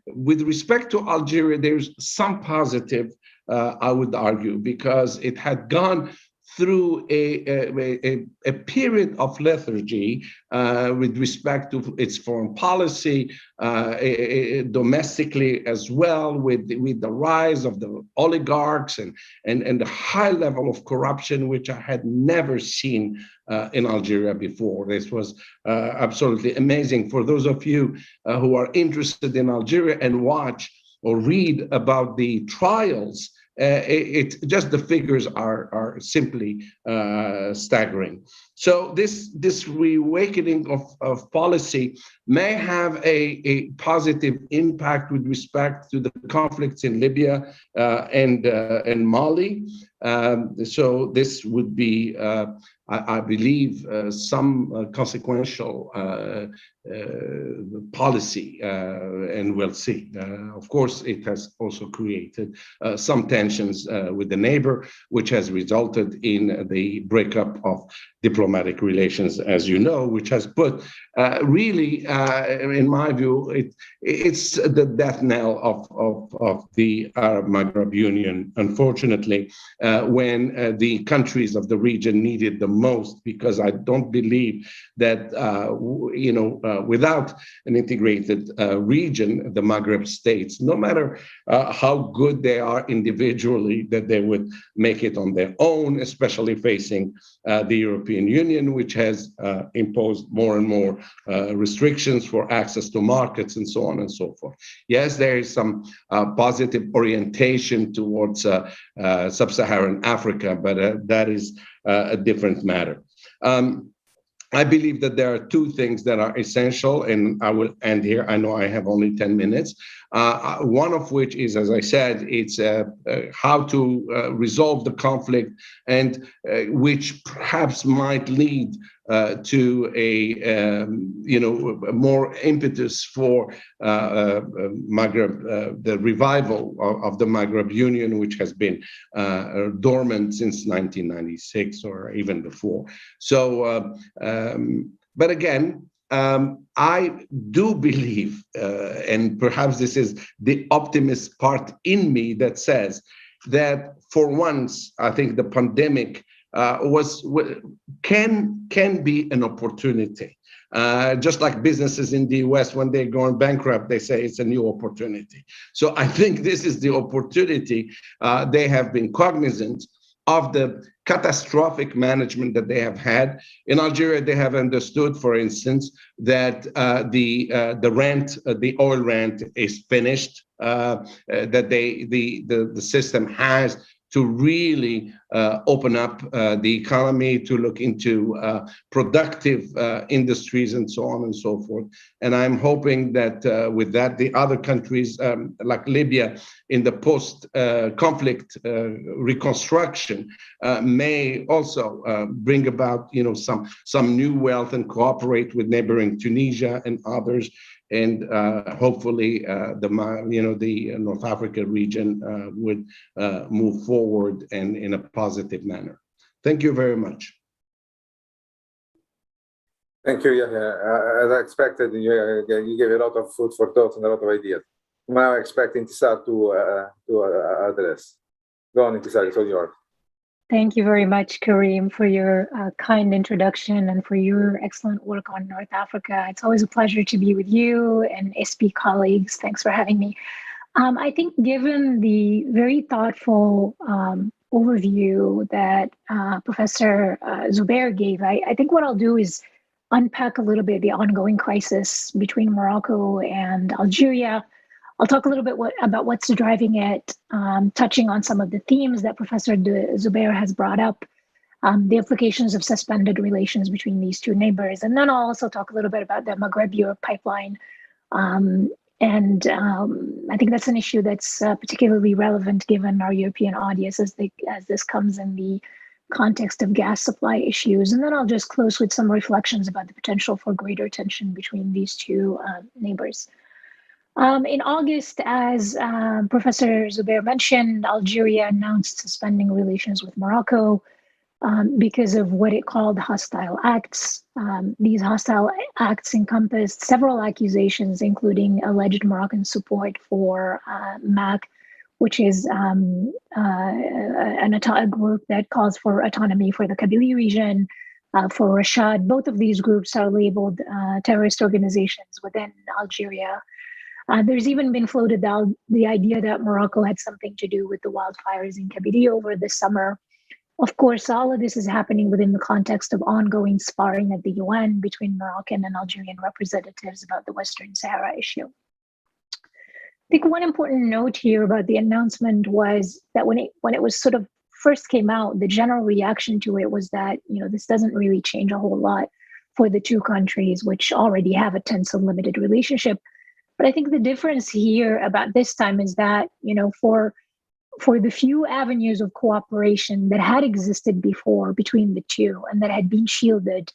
with respect to Algeria, there's some positive, I would argue, because it had gone through a period of lethargy with respect to its foreign policy, domestically as well, with the rise of the oligarchs and the high level of corruption, which I had never seen in Algeria before. This was absolutely amazing. For those of you who are interested in Algeria and watch or read about the trials, just the figures are simply staggering. So this reawakening of policy may have a positive impact with respect to the conflicts in Libya and Mali. So this would be, I believe, some consequential policy, and we'll see. Of course, it has also created some tensions with the neighbor, which has resulted in the breakup of diplomatic relations, as you know, which has put really, in my view, it's the death knell of the Arab Maghreb Union, unfortunately, when the countries of the region needed the most, because I don't believe that, without an integrated region, the Maghreb states, no matter how good they are individually, that they would make it on their own, especially facing the European Union, which has imposed more and more restrictions for access to markets and so on and so forth. Yes, there is some positive orientation towards sub-Saharan Africa, but that is a different matter. I believe that there are two things that are essential, and I will end here. I know I have only 10 minutes. One of which is, as I said, it's how to resolve the conflict, and which perhaps might lead to a more impetus for Maghreb, the revival of the Maghreb Union, which has been dormant since 1996 or even before. So, but again, I do believe, and perhaps this is the optimist part in me that says that for once, I think the pandemic can be an opportunity. Just like businesses in the US, when they're going bankrupt, they say it's a new opportunity. So I think this is the opportunity. They have been cognizant of the catastrophic management that they have had. In Algeria, they have understood, for instance, that the rent, the oil rent is finished, that the system has to really open up the economy, to look into productive industries and so on and so forth. And I'm hoping that with that, the other countries like Libya in the post-conflict reconstruction may also bring about some new wealth and cooperate with neighboring Tunisia and others. And hopefully the North Africa region would move forward and in a positive manner. Thank you very much. Thank you, Yahya. As I expected, you gave a lot of food for thought and a lot of ideas. Now I expect Intisar to address. Go on, Intisar, it's all yours. Thank you very much, Kareem, for your kind introduction and for your excellent work on North Africa. It's always a pleasure to be with you and ISPI colleagues. Thanks for having me. I think given the very thoughtful overview that Professor Zubair gave, I think what I'll do is unpack a little bit the ongoing crisis between Morocco and Algeria. I'll talk a little bit about what's driving it, touching on some of the themes that Professor Zubair has brought up, the implications of suspended relations between these two neighbors. And then I'll also talk a little bit about the Maghreb-Europe pipeline. I think that's an issue that's particularly relevant given our European audience as this comes in the context of gas supply issues. And then I'll just close with some reflections about the potential for greater tension between these two neighbors. In August, as Professor Zubair mentioned, Algeria announced suspending relations with Morocco because of what it called hostile acts. These hostile acts encompassed several accusations, including alleged Moroccan support for MAC, which is a group that calls for autonomy for the Kabylie region, for Rashad. Both of these groups are labeled terrorist organizations within Algeria. There's even been floated out the idea that Morocco had something to do with the wildfires in Kabylie over the summer. Of course, all of this is happening within the context of ongoing sparring at the UN between Moroccan and Algerian representatives about the Western Sahara issue. I think one important note here about the announcement was that when it was sort of first came out, the general reaction to it was that, this doesn't really change a whole lot for the two countries, which already have a tense and limited relationship. But I think the difference here about this time is that, for the few avenues of cooperation that had existed before between the two and that had been shielded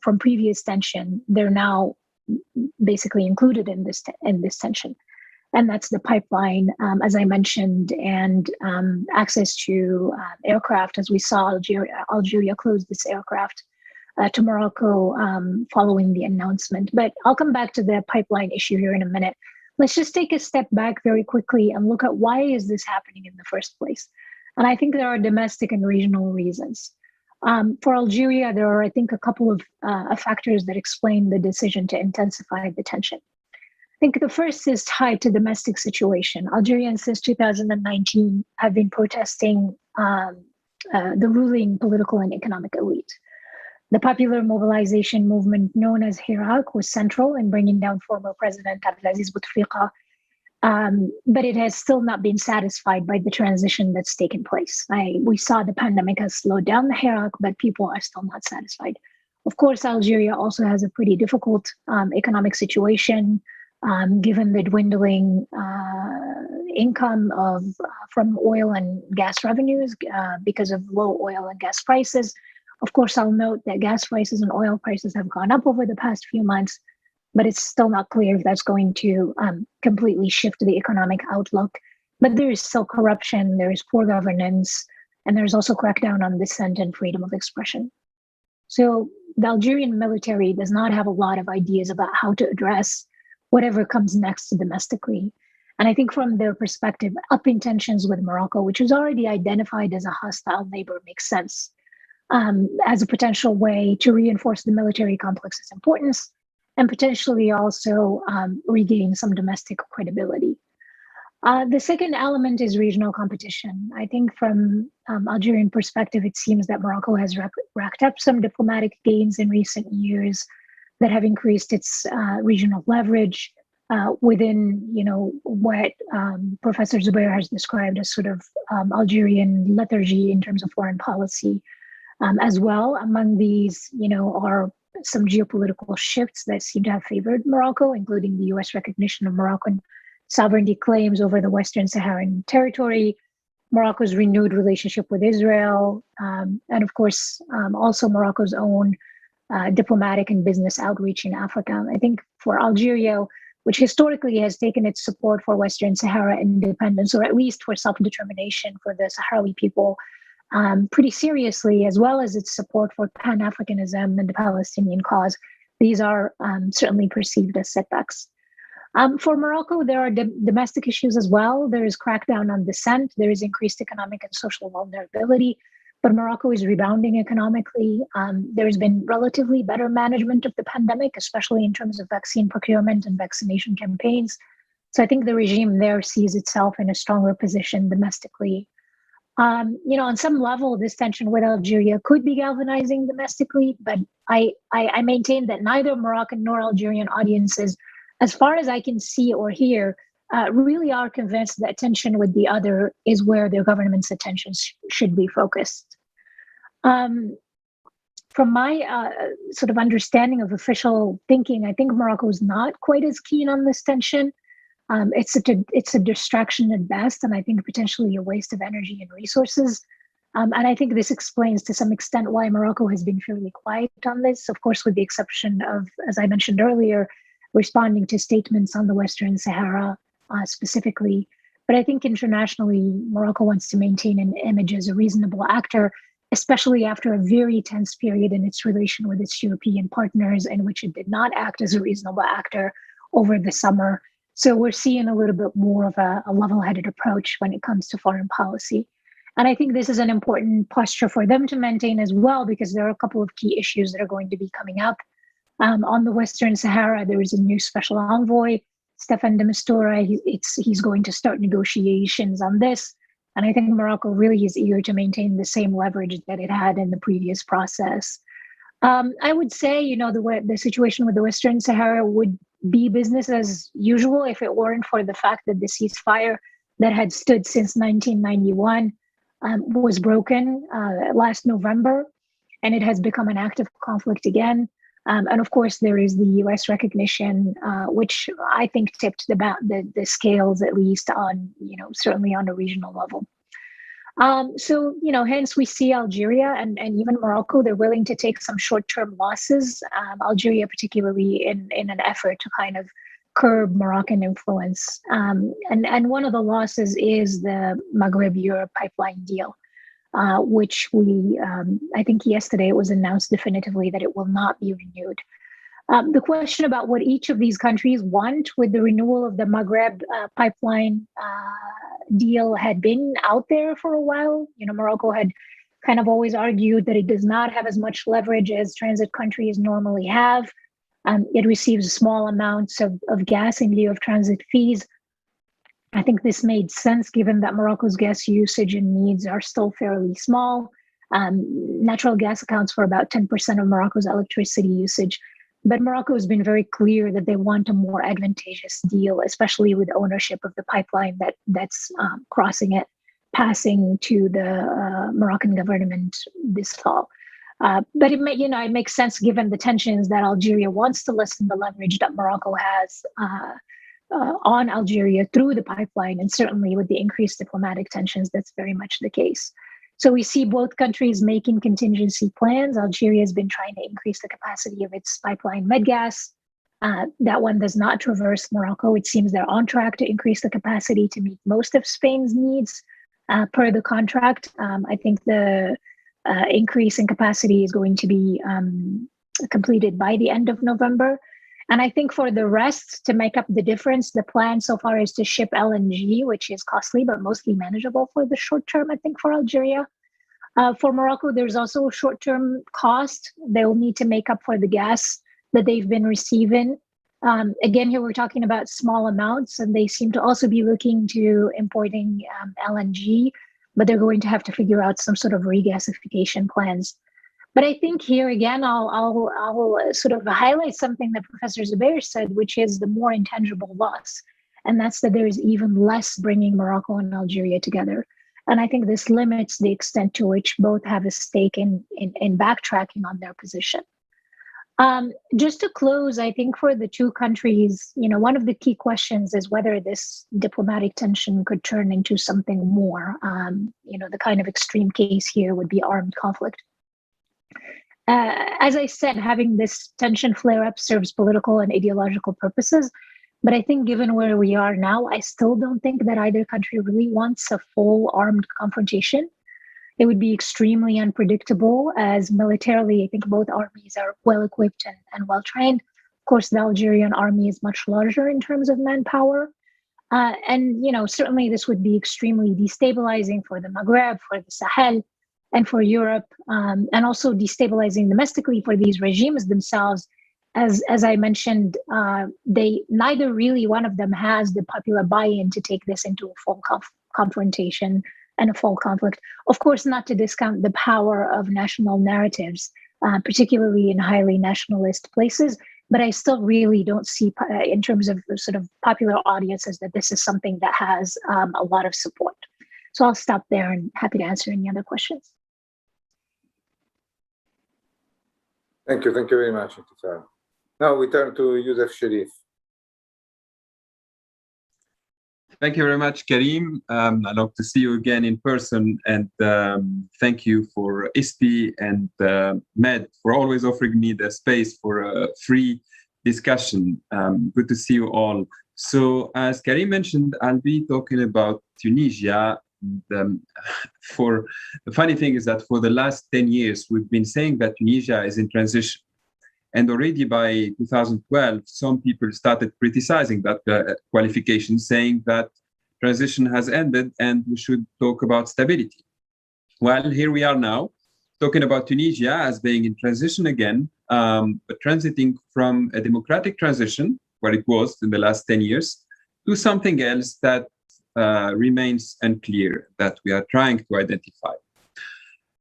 from previous tension, they're now basically included in this tension. And that's the pipeline, as I mentioned, and access to aircraft. As we saw, Algeria closed this aircraft to Morocco following the announcement. But I'll come back to the pipeline issue here in a minute. Let's just take a step back very quickly and look at why is this happening in the first place. And I think there are domestic and regional reasons. For Algeria, there are, I think, a couple of factors that explain the decision to intensify the tension. I think the first is tied to domestic situation. Algerians since 2019 have been protesting the ruling political and economic elite. The popular mobilization movement known as Hirak was central in bringing down former President Abdelaziz Bouteflika, but it has still not been satisfied by the transition that's taken place. We saw the pandemic has slowed down the Hirak, but people are still not satisfied. Of course, Algeria also has a pretty difficult economic situation, given the dwindling income from oil and gas revenues because of low oil and gas prices. Of course, I'll note that gas prices and oil prices have gone up over the past few months, but it's still not clear if that's going to completely shift the economic outlook. But there is still corruption, there is poor governance, and there's also crackdown on dissent and freedom of expression. So the Algerian military does not have a lot of ideas about how to address whatever comes next domestically. And I think from their perspective, upping tensions with Morocco, which was already identified as a hostile neighbor, makes sense. As a potential way to reinforce the military complex's importance and potentially also regain some domestic credibility. The second element is regional competition. I think from Algerian perspective, it seems that Morocco has racked up some diplomatic gains in recent years that have increased its regional leverage within, what Professor Zubair has described as sort of Algerian lethargy in terms of foreign policy. As well, among these, are some geopolitical shifts that seem to have favored Morocco, including the U.S. recognition of Moroccan sovereignty claims over the Western Saharan territory, Morocco's renewed relationship with Israel, and of course, also Morocco's own diplomatic and business outreach in Africa. I think for Algeria, which historically has taken its support for Western Sahara independence, or at least for self-determination for the Sahrawi people, pretty seriously, as well as its support for Pan-Africanism and the Palestinian cause. These are certainly perceived as setbacks. For Morocco, there are domestic issues as well. There is crackdown on dissent. There is increased economic and social vulnerability. but Morocco is rebounding economically. There's been relatively better management of the pandemic, especially in terms of vaccine procurement and vaccination campaigns. So I think the regime there sees itself in a stronger position domestically. On some level, this tension with Algeria could be galvanizing domestically, but I maintain that neither Moroccan nor Algerian audiences, as far as I can see or hear, really are convinced that tension with the other is where their government's attention should be focused. From my sort of understanding of official thinking, I think Morocco is not quite as keen on this tension. It's a distraction at best, and I think potentially a waste of energy and resources. And I think this explains to some extent why Morocco has been fairly quiet on this, of course, with the exception of, as I mentioned earlier, responding to statements on the Western Sahara specifically. But I think internationally, Morocco wants to maintain an image as a reasonable actor, especially after a very tense period in its relation with its European partners, in which it did not act as a reasonable actor over the summer. So we're seeing a little bit more of a level-headed approach when it comes to foreign policy. And I think this is an important posture for them to maintain as well, because there are a couple of key issues that are going to be coming up. On the Western Sahara, there is a new special envoy, Staffan de Mistura. He's going to start negotiations on this. And I think Morocco really is eager to maintain the same leverage that it had in the previous process. I would say, the situation with the Western Sahara would be business as usual if it weren't for the fact that the ceasefire that had stood since 1991 was broken last November, and it has become an active conflict again. And of course, there is the U.S. recognition, which I think tipped the scales, at least on, certainly on a regional level. Hence we see Algeria and even Morocco, they're willing to take some short-term losses, Algeria particularly in an effort to kind of curb Moroccan influence. And one of the losses is the Maghreb-Europe pipeline deal, which I think yesterday it was announced definitively that it will not be renewed. The question about what each of these countries want with the renewal of the Maghreb pipeline deal had been out there for a while. Morocco had kind of always argued that it does not have as much leverage as transit countries normally have. It receives small amounts of gas in lieu of transit fees. I think this made sense given that Morocco's gas usage and needs are still fairly small. Natural gas accounts for about 10% of Morocco's electricity usage. But Morocco has been very clear that they want a more advantageous deal, especially with ownership of the pipeline that's crossing it, passing to the Moroccan government this fall. But it makes sense given the tensions that Algeria wants to lessen the leverage that Morocco has on Algeria through the pipeline, and certainly with the increased diplomatic tensions, that's very much the case. So we see both countries making contingency plans. Algeria has been trying to increase the capacity of its pipeline Medgas. That one does not traverse Morocco. It seems they're on track to increase the capacity to meet most of Spain's needs per the contract. I think the increase in capacity is going to be completed by the end of November. And I think for the rest, to make up the difference, the plan so far is to ship LNG, which is costly, but mostly manageable for the short term, I think, for Algeria. For Morocco, there's also a short-term cost. They'll need to make up for the gas that they've been receiving. Again, here we're talking about small amounts, and they seem to also be looking to importing LNG, but they're going to have to figure out some sort of regasification plans. But I think here again, I'll sort of highlight something that Professor Zubair said, which is the more intangible loss. And that's that there is even less bringing Morocco and Algeria together. And I think this limits the extent to which both have a stake in backtracking on their position. Just to close, I think for the two countries, one of the key questions is whether this diplomatic tension could turn into something more. The kind of extreme case here would be armed conflict. As I said, having this tension flare up serves political and ideological purposes. But I think given where we are now, I still don't think that either country really wants a full armed confrontation. It would be extremely unpredictable, as militarily, I think both armies are well equipped and well trained. Of course, the Algerian army is much larger in terms of manpower. And certainly this would be extremely destabilizing for the Maghreb, for the Sahel. and for Europe, and also destabilizing domestically for these regimes themselves. As I mentioned, they neither really one of them has the popular buy-in to take this into a full confrontation and a full conflict. Of course, not to discount the power of national narratives, particularly in highly nationalist places. But I still really don't see, in terms of sort of popular audiences, that this is something that has a lot of support. So I'll stop there and happy to answer any other questions. Thank you very much, Intisar. Now we turn to Youssef Sharif. Thank you very much, Karim. I'd love to see you again in person, and thank you for ISPI and Med for always offering me the space for a free discussion. Good to see you all. So as Karim mentioned, I'll be talking about Tunisia. For the funny thing is that for the last 10 years, we've been saying that Tunisia is in transition. And already by 2012, some people started criticizing that qualification, saying that transition has ended and we should talk about stability. Well, here we are now, talking about Tunisia as being in transition again, but transiting from a democratic transition, where it was in the last 10 years, to something else that remains unclear, that we are trying to identify.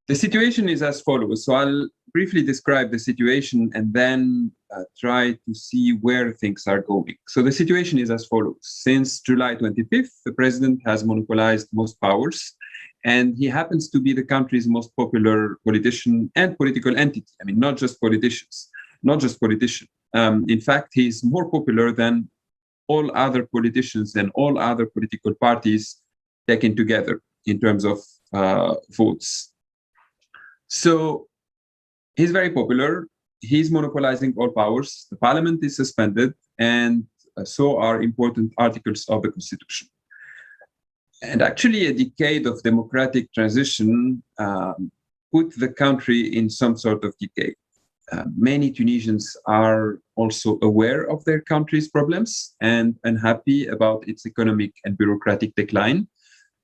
The situation is as follows. So I'll briefly describe the situation and then try to see where things are going. So the situation is as follows. Since July 25th, the president has monopolized most powers, and he happens to be the country's most popular politician and political entity. I mean, not just politicians. In fact, he's more popular than all other politicians and all other political parties taken together in terms of votes. So he's very popular. He's monopolizing all powers. The parliament is suspended, and so are important articles of the constitution. And actually, a decade of democratic transition put the country in some sort of decay. Many Tunisians are also aware of their country's problems and unhappy about its economic and bureaucratic decline,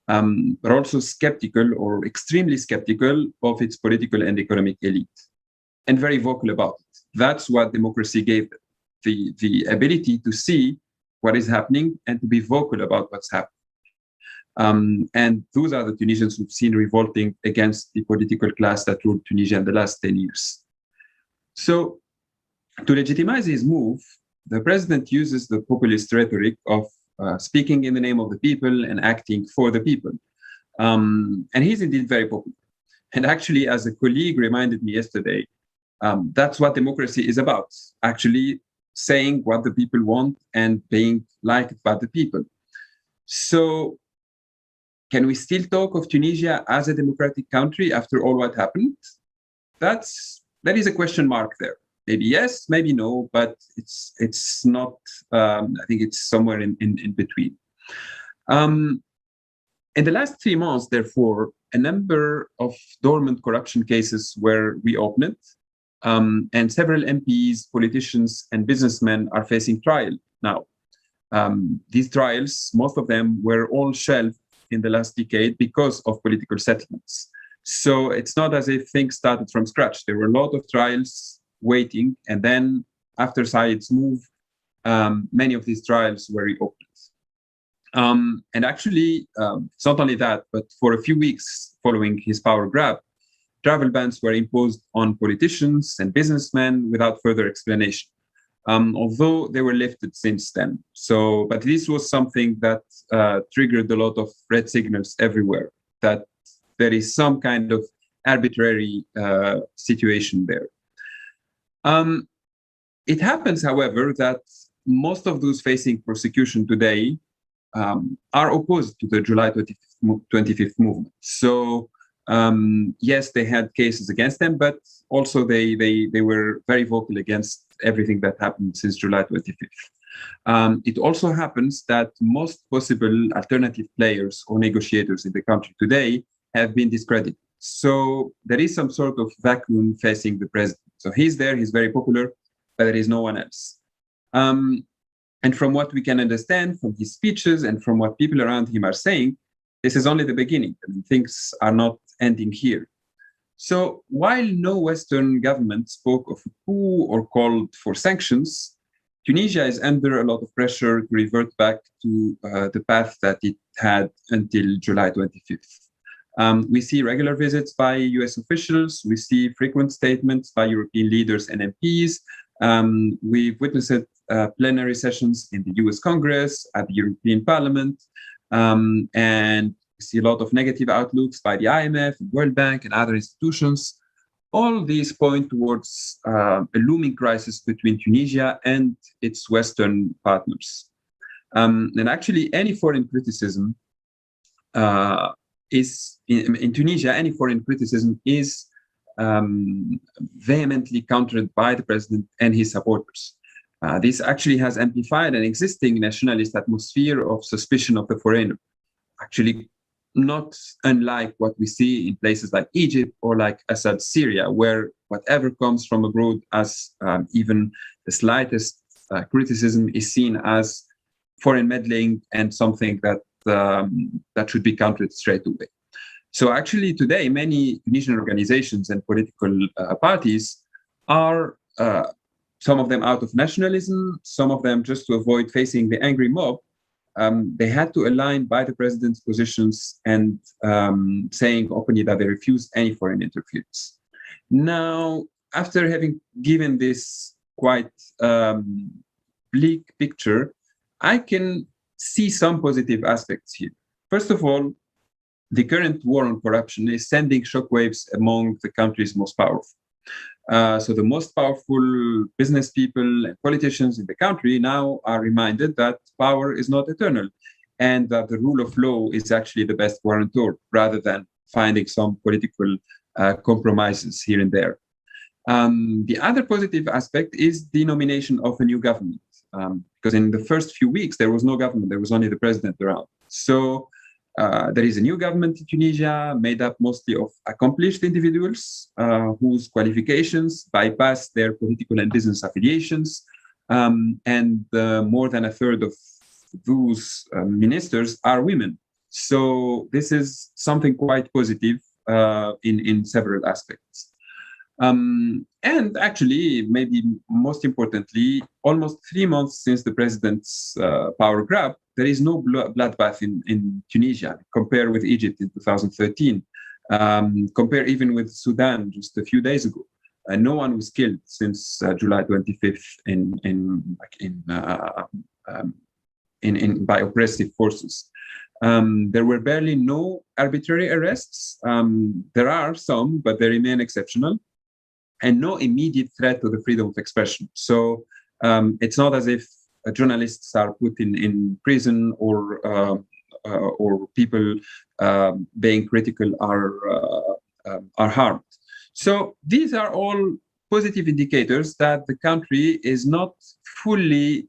but also skeptical or extremely skeptical of its political and economic elite, and very vocal about it. That's what democracy gave them, the ability to see what is happening and to be vocal about what's happening. And those are the Tunisians who've seen revolting against the political class that ruled Tunisia in the last 10 years. So to legitimize his move, the president uses the populist rhetoric of speaking in the name of the people and acting for the people. And he's indeed very popular. And actually, as a colleague reminded me yesterday, that's what democracy is about, actually saying what the people want and being liked by the people. So can we still talk of Tunisia as a democratic country after all what happened? That is a question mark there. Maybe yes, maybe no, but it's not, I think it's somewhere in between. In the last 3 months, therefore, a number of dormant corruption cases were reopened, and several MPs, politicians, and businessmen are facing trial now. These trials, most of them were all shelved in the last decade because of political settlements. So it's not as if things started from scratch. There were a lot of trials waiting, and then after Said's move, many of these trials were reopened. And actually, it's not only that, but for a few weeks following his power grab, travel bans were imposed on politicians and businessmen without further explanation, although they were lifted since then. So, but this was something that triggered a lot of red signals everywhere, that there is some kind of arbitrary situation there. It happens, however, that most of those facing prosecution today are opposed to the July 25th movement. So yes, they had cases against them, but also they were very vocal against everything that happened since July 25th. It also happens that most possible alternative players or negotiators in the country today have been discredited. So there is some sort of vacuum facing the president. So he's there, he's very popular, but there is no one else. And from what we can understand from his speeches and from what people around him are saying, this is only the beginning. I mean, things are not ending here. So while no Western government spoke of a coup or called for sanctions, Tunisia is under a lot of pressure to revert back to the path that it had until July 25th. We see regular visits by US officials. We see frequent statements by European leaders and MPs. We've witnessed plenary sessions in the US Congress, at the European Parliament, and we see a lot of negative outlooks by the IMF, World Bank, and other institutions. All these point towards a looming crisis between Tunisia and its Western partners. And actually, any foreign criticism in Tunisia, any foreign criticism is vehemently countered by the president and his supporters. This actually has amplified an existing nationalist atmosphere of suspicion of the foreigner, actually not unlike what we see in places like Egypt or like Assad's Syria, where whatever comes from abroad as even the slightest criticism is seen as foreign meddling and something that that should be countered straight away. So actually today, many Tunisian organizations and political parties are, some of them out of nationalism, some of them just to avoid facing the angry mob, they had to align by the president's positions and saying openly that they refused any foreign interference. Now, after having given this quite bleak picture, I can see some positive aspects here. First of all, the current war on corruption is sending shockwaves among the country's most powerful. So the most powerful business people and politicians in the country now are reminded that power is not eternal and that the rule of law is actually the best guarantor rather than finding some political compromises here and there. The other positive aspect is the nomination of a new government, because in the first few weeks, there was no government, there was only the president around. So there is a new government in Tunisia made up mostly of accomplished individuals whose qualifications bypass their political and business affiliations. And more than a third of those ministers are women. So this is something quite positive in several aspects. And actually, maybe most importantly, almost 3 months since the president's power grab, there is no bloodbath in Tunisia. Compare with Egypt in 2013. Compare even with Sudan just a few days ago. No one was killed since July 25th by oppressive forces. There were barely no arbitrary arrests. There are some, but they remain exceptional. And no immediate threat to the freedom of expression. So it's not as if journalists are put in prison or people being critical are harmed. So these are all positive indicators that the country is not fully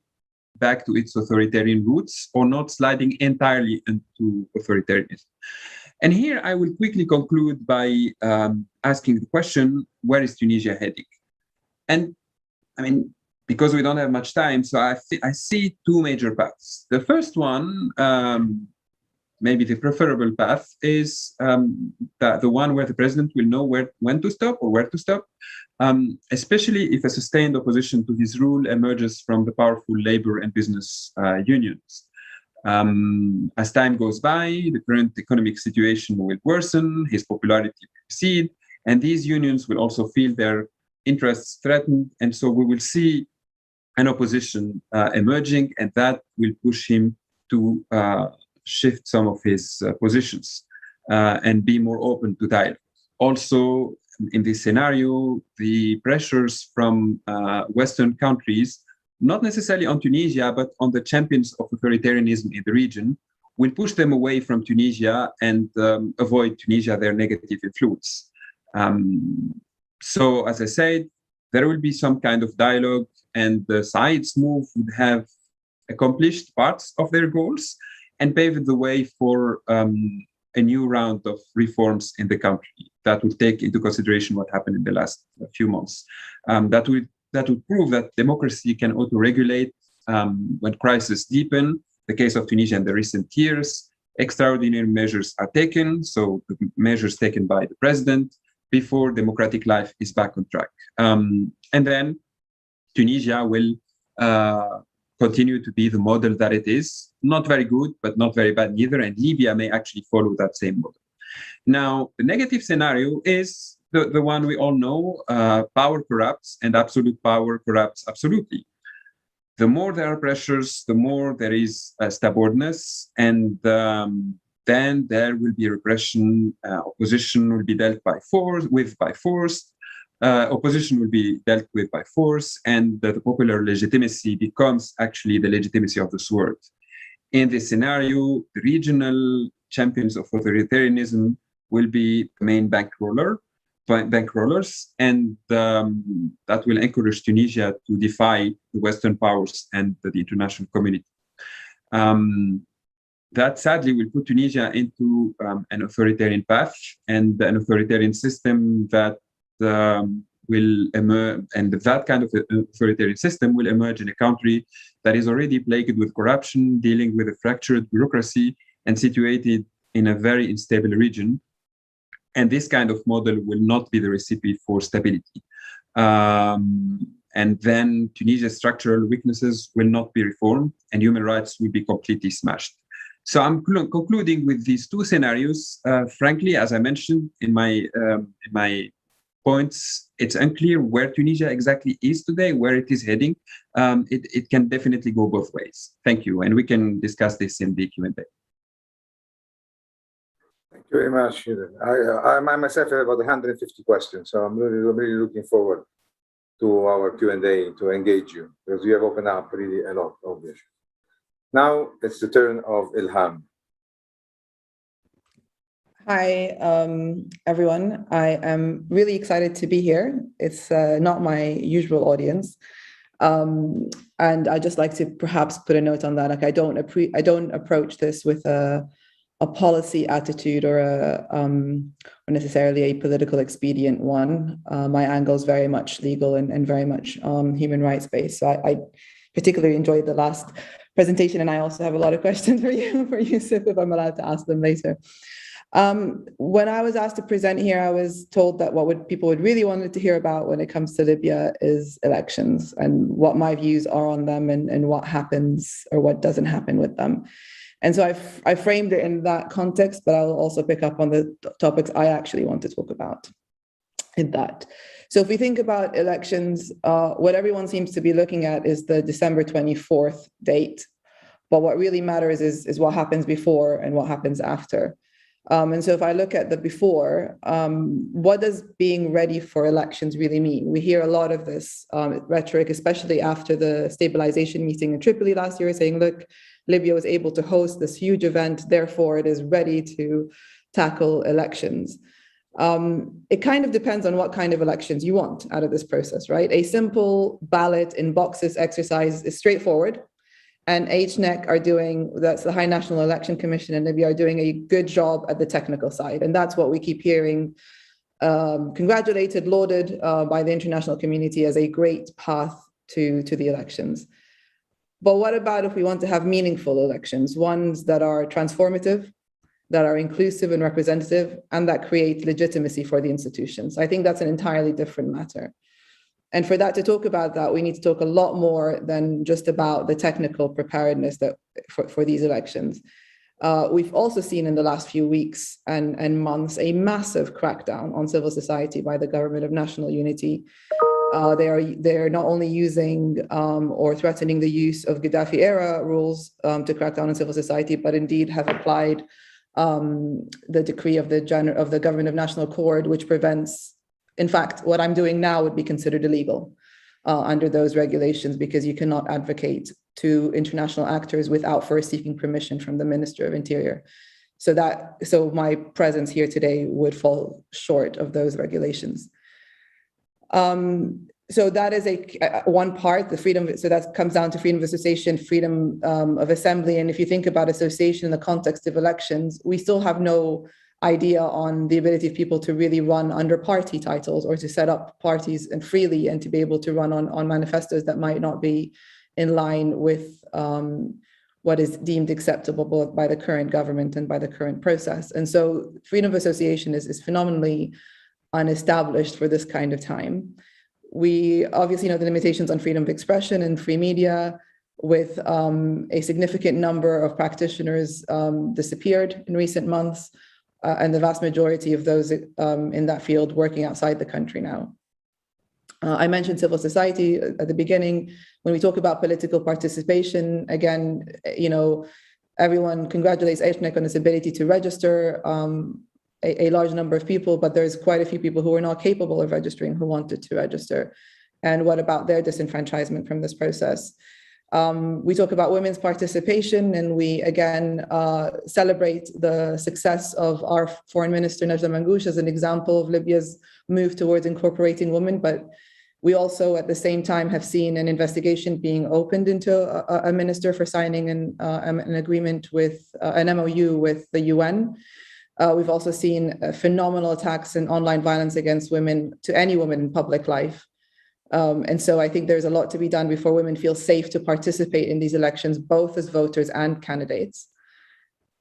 back to its authoritarian roots or not sliding entirely into authoritarianism. And here I will quickly conclude by asking the question, where is Tunisia heading? And I mean, because we don't have much time, so I see two major paths. The first one, maybe the preferable path, is the one where the president will know when to stop or where to stop, especially if a sustained opposition to his rule emerges from the powerful labor and business unions. As time goes by, the current economic situation will worsen, his popularity will recede, and these unions will also feel their interests threatened. And so we will see an opposition emerging, and that will push him to shift some of his positions and be more open to dialogue. Also, in this scenario, the pressures from Western countries, not necessarily on Tunisia, but on the champions of authoritarianism in the region, will push them away from Tunisia and avoid Tunisia their negative influence. So, as I said, there will be some kind of dialogue, and the sides move would have accomplished parts of their goals and paved the way for a new round of reforms in the country that will take into consideration what happened in the last few months. That would prove that democracy can auto-regulate when crises deepen. The case of Tunisia in the recent years, extraordinary measures are taken. So the measures taken by the president before democratic life is back on track. And then Tunisia will continue to be the model that it is. Not very good, but not very bad neither. And Libya may actually follow that same model. Now, the negative scenario is the one we all know, power corrupts and absolute power corrupts absolutely. The more there are pressures, the more there is stubbornness, and then there will be repression. Opposition will be dealt by force, opposition will be dealt with by force, and the popular legitimacy becomes actually the legitimacy of the sword. In this scenario, the regional champions of authoritarianism will be the main bankrollers, and that will encourage Tunisia to defy the Western powers and the international community. That sadly will put Tunisia into an authoritarian path and an authoritarian system that will emerge, and that kind of authoritarian system will emerge in a country that is already plagued with corruption, dealing with a fractured bureaucracy, and situated in a very unstable region. And this kind of model will not be the recipe for stability. And then Tunisia's structural weaknesses will not be reformed, and human rights will be completely smashed. So I'm concluding with these two scenarios. Frankly, as I mentioned in my points, it's unclear where Tunisia exactly is today, where it is heading. It can definitely go both ways. Thank you, and we can discuss this in the Q&A. Thank you very much. I myself have about 150 questions, so I'm really looking forward to our Q&A to engage you, because you have opened up really a lot of issues. Now it's the turn of Ilham. Hi, everyone. I am really excited to be here. It's not my usual audience. And I'd just like to perhaps put a note on that. Like, I don't approach this with a policy attitude or necessarily a political expedient one. My angle is very much legal and very much human rights based. So I particularly enjoyed the last presentation, and I also have a lot of questions for you, Yusuf, if I'm allowed to ask them later. When I was asked to present here, I was told that what people would really wanted to hear about when it comes to Libya is elections and what my views are on them and what happens or what doesn't happen with them. And so I framed it in that context, but I'll also pick up on the topics I actually want to talk about in that. So if we think about elections, what everyone seems to be looking at is the December 24th date. But what really matters is what happens before and what happens after. And so if I look at the before, what does being ready for elections really mean? We hear a lot of this rhetoric, especially after the stabilization meeting in Tripoli last year, saying, look, Libya was able to host this huge event, therefore it is ready to tackle elections. It kind of depends on what kind of elections you want out of this process, right? A simple ballot in boxes exercise is straightforward. And HNEC are doing, that's the High National Election Commission in Libya, are doing a good job at the technical side. And that's what we keep hearing congratulated, lauded by the international community as a great path to the elections. But what about if we want to have meaningful elections, ones that are transformative, that are inclusive and representative, and that create legitimacy for the institutions? I think that's an entirely different matter. And for that to talk about that, we need to talk a lot more than just about the technical preparedness that for these elections. We've also seen in the last few weeks and months a massive crackdown on civil society by the government of national unity. They're not only using or threatening the use of Gaddafi-era rules to crack down on civil society, but indeed have applied the decree of the government of national accord, which prevents. In fact, what I'm doing now would be considered illegal under those regulations, because you cannot advocate to international actors without first seeking permission from the Minister of Interior. So my presence here today would fall short of those regulations. So that is one part, the freedom. So that comes down to freedom of association, freedom of assembly. And if you think about association in the context of elections, we still have no idea on the ability of people to really run under party titles or to set up parties and freely and to be able to run on manifestos that might not be in line with what is deemed acceptable both by the current government and by the current process. And so freedom of association is phenomenally unestablished for this kind of time. We obviously know the limitations on freedom of expression and free media, with a significant number of practitioners disappeared in recent months, and the vast majority of those in that field working outside the country now. I mentioned civil society at the beginning. When we talk about political participation, again, everyone congratulates Ethnic on its ability to register a large number of people, but there's quite a few people who are not capable of registering who wanted to register. And what about their disenfranchisement from this process? We talk about women's participation, and we again celebrate the success of our foreign minister, Najla Mangoush, as an example of Libya's move towards incorporating women. But we also, at the same time, have seen an investigation being opened into a minister for signing an agreement with an MOU with the UN. We've also seen phenomenal attacks and online violence against women, to any woman in public life. And so I think there's a lot to be done before women feel safe to participate in these elections, both as voters and candidates.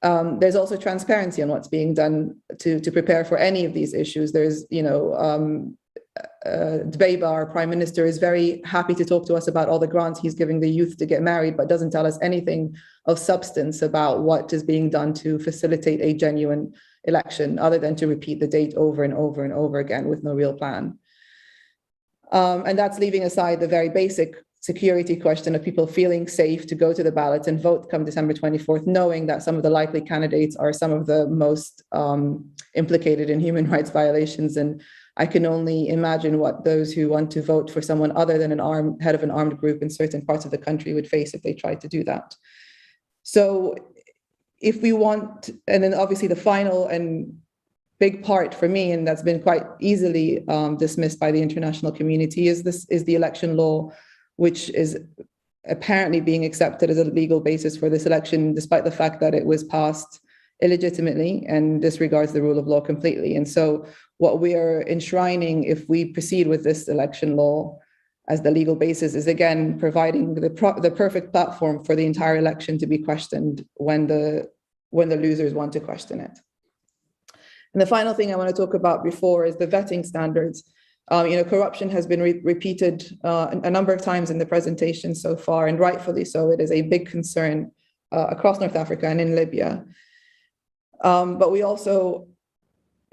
There's also transparency on what's being done to prepare for any of these issues. There's, Dbeiba, our prime minister, is very happy to talk to us about all the grants he's giving the youth to get married, but doesn't tell us anything of substance about what is being done to facilitate a genuine election, other than to repeat the date over and over and over again with no real plan. And that's leaving aside the very basic security question of people feeling safe to go to the ballots and vote come December 24th, knowing that some of the likely candidates are some of the most implicated in human rights violations. And I can only imagine what those who want to vote for someone other than head of an armed group in certain parts of the country would face if they tried to do that. So if we want, and then obviously the final and big part for me, and that's been quite easily dismissed by the international community, is the election law, which is apparently being accepted as a legal basis for this election, despite the fact that it was passed illegitimately and disregards the rule of law completely. And so what we are enshrining, if we proceed with this election law as the legal basis, is again providing the perfect platform for the entire election to be questioned when the losers want to question it. And the final thing I want to talk about before is the vetting standards. Corruption has been repeated a number of times in the presentation so far, and rightfully so. It is a big concern across North Africa and in Libya. But we also,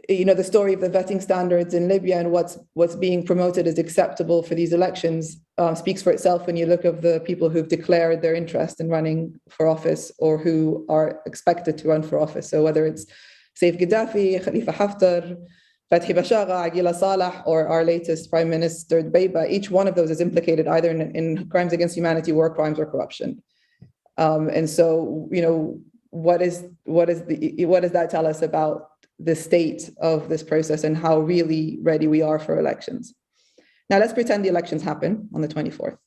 the story of the vetting standards in Libya and what's being promoted as acceptable for these elections speaks for itself when you look at the people who've declared their interest in running for office or who are expected to run for office. So whether it's Saif Gaddafi, Khalifa Haftar, Fathi Bashagha, Aguila Saleh, or our latest Prime Minister Dbeiba, each one of those is implicated either in crimes against humanity, war crimes, or corruption. And so, what does that tell us about the state of this process and how really ready we are for elections? Now, let's pretend the elections happen on the 24th.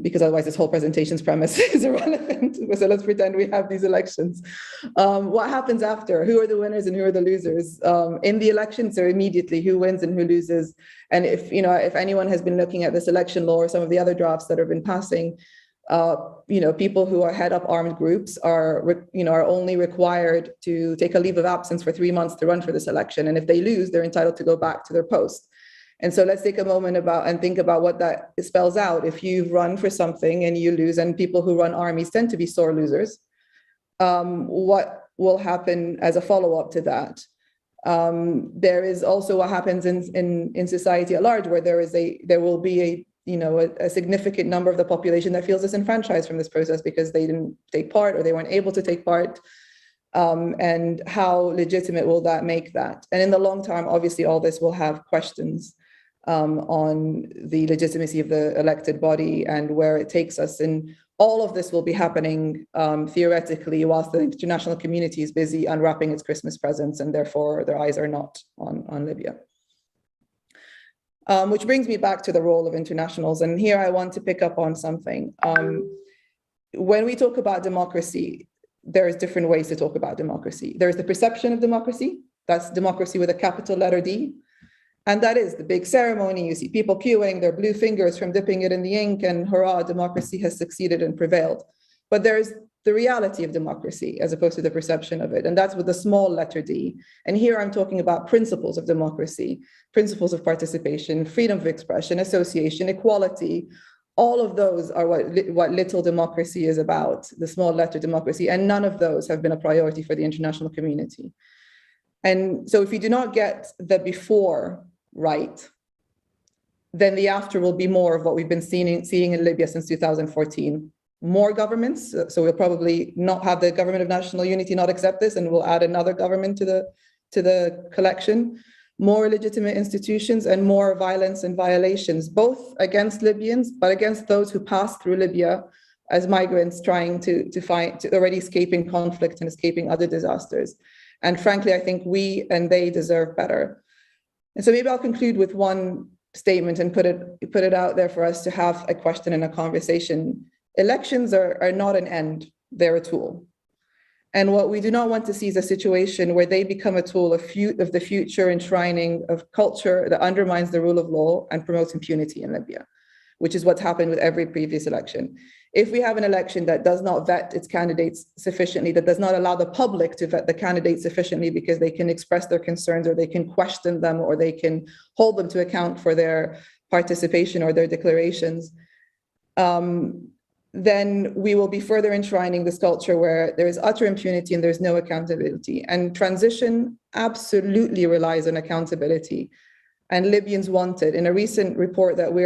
Because otherwise this whole presentation's premise is irrelevant. So let's pretend we have these elections. What happens after? Who are the winners and who are the losers? In the elections, so immediately who wins and who loses? And if anyone has been looking at this election law or some of the other drafts that have been passing, people who are head up armed groups are only required to take a leave of absence for 3 months to run for this election. And if they lose, they're entitled to go back to their post. And so let's take a moment and think about what that spells out. If you run for something and you lose, and people who run armies tend to be sore losers, what will happen as a follow-up to that? There is also what happens in society at large, where there will be a significant number of the population that feels disenfranchised from this process because they didn't take part or they weren't able to take part. And how legitimate will that make that? And in the long term, obviously, all this will have questions on the legitimacy of the elected body and where it takes us. And all of this will be happening theoretically whilst the international community is busy unwrapping its Christmas presents, and therefore their eyes are not on Libya. Which brings me back to the role of internationals. And here I want to pick up on something. When we talk about democracy, there's different ways to talk about democracy. There's the perception of democracy. That's democracy with a capital letter D. And that is the big ceremony. You see people queuing their blue fingers from dipping it in the ink, and hurrah, democracy has succeeded and prevailed. But there's the reality of democracy as opposed to the perception of it. And that's with the small letter D. And here I'm talking about principles of democracy, principles of participation, freedom of expression, association, equality. All of those are what little democracy is about, the small letter democracy. And none of those have been a priority for the international community. And so if you do not get the before right, then the after will be more of what we've been seeing in Libya since 2014. More governments, so we'll probably not have the government of national unity not accept this, and we'll add another government to the collection. More legitimate institutions and more violence and violations, both against Libyans, but against those who pass through Libya as migrants trying to already escaping conflict and escaping other disasters. And frankly, I think we and they deserve better. And so maybe I'll conclude with one statement and put it out there for us to have a question and a conversation. Elections are not an end, they're a tool. And what we do not want to see is a situation where they become a tool of the future enshrining of culture that undermines the rule of law and promotes impunity in Libya, which is what's happened with every previous election. If we have an election that does not vet its candidates sufficiently, that does not allow the public to vet the candidates sufficiently because they can express their concerns or they can question them or they can hold them to account for their participation or their declarations, then we will be further enshrining this culture where there is utter impunity and there's no accountability. And transition absolutely relies on accountability. And Libyans want it. In a recent report that we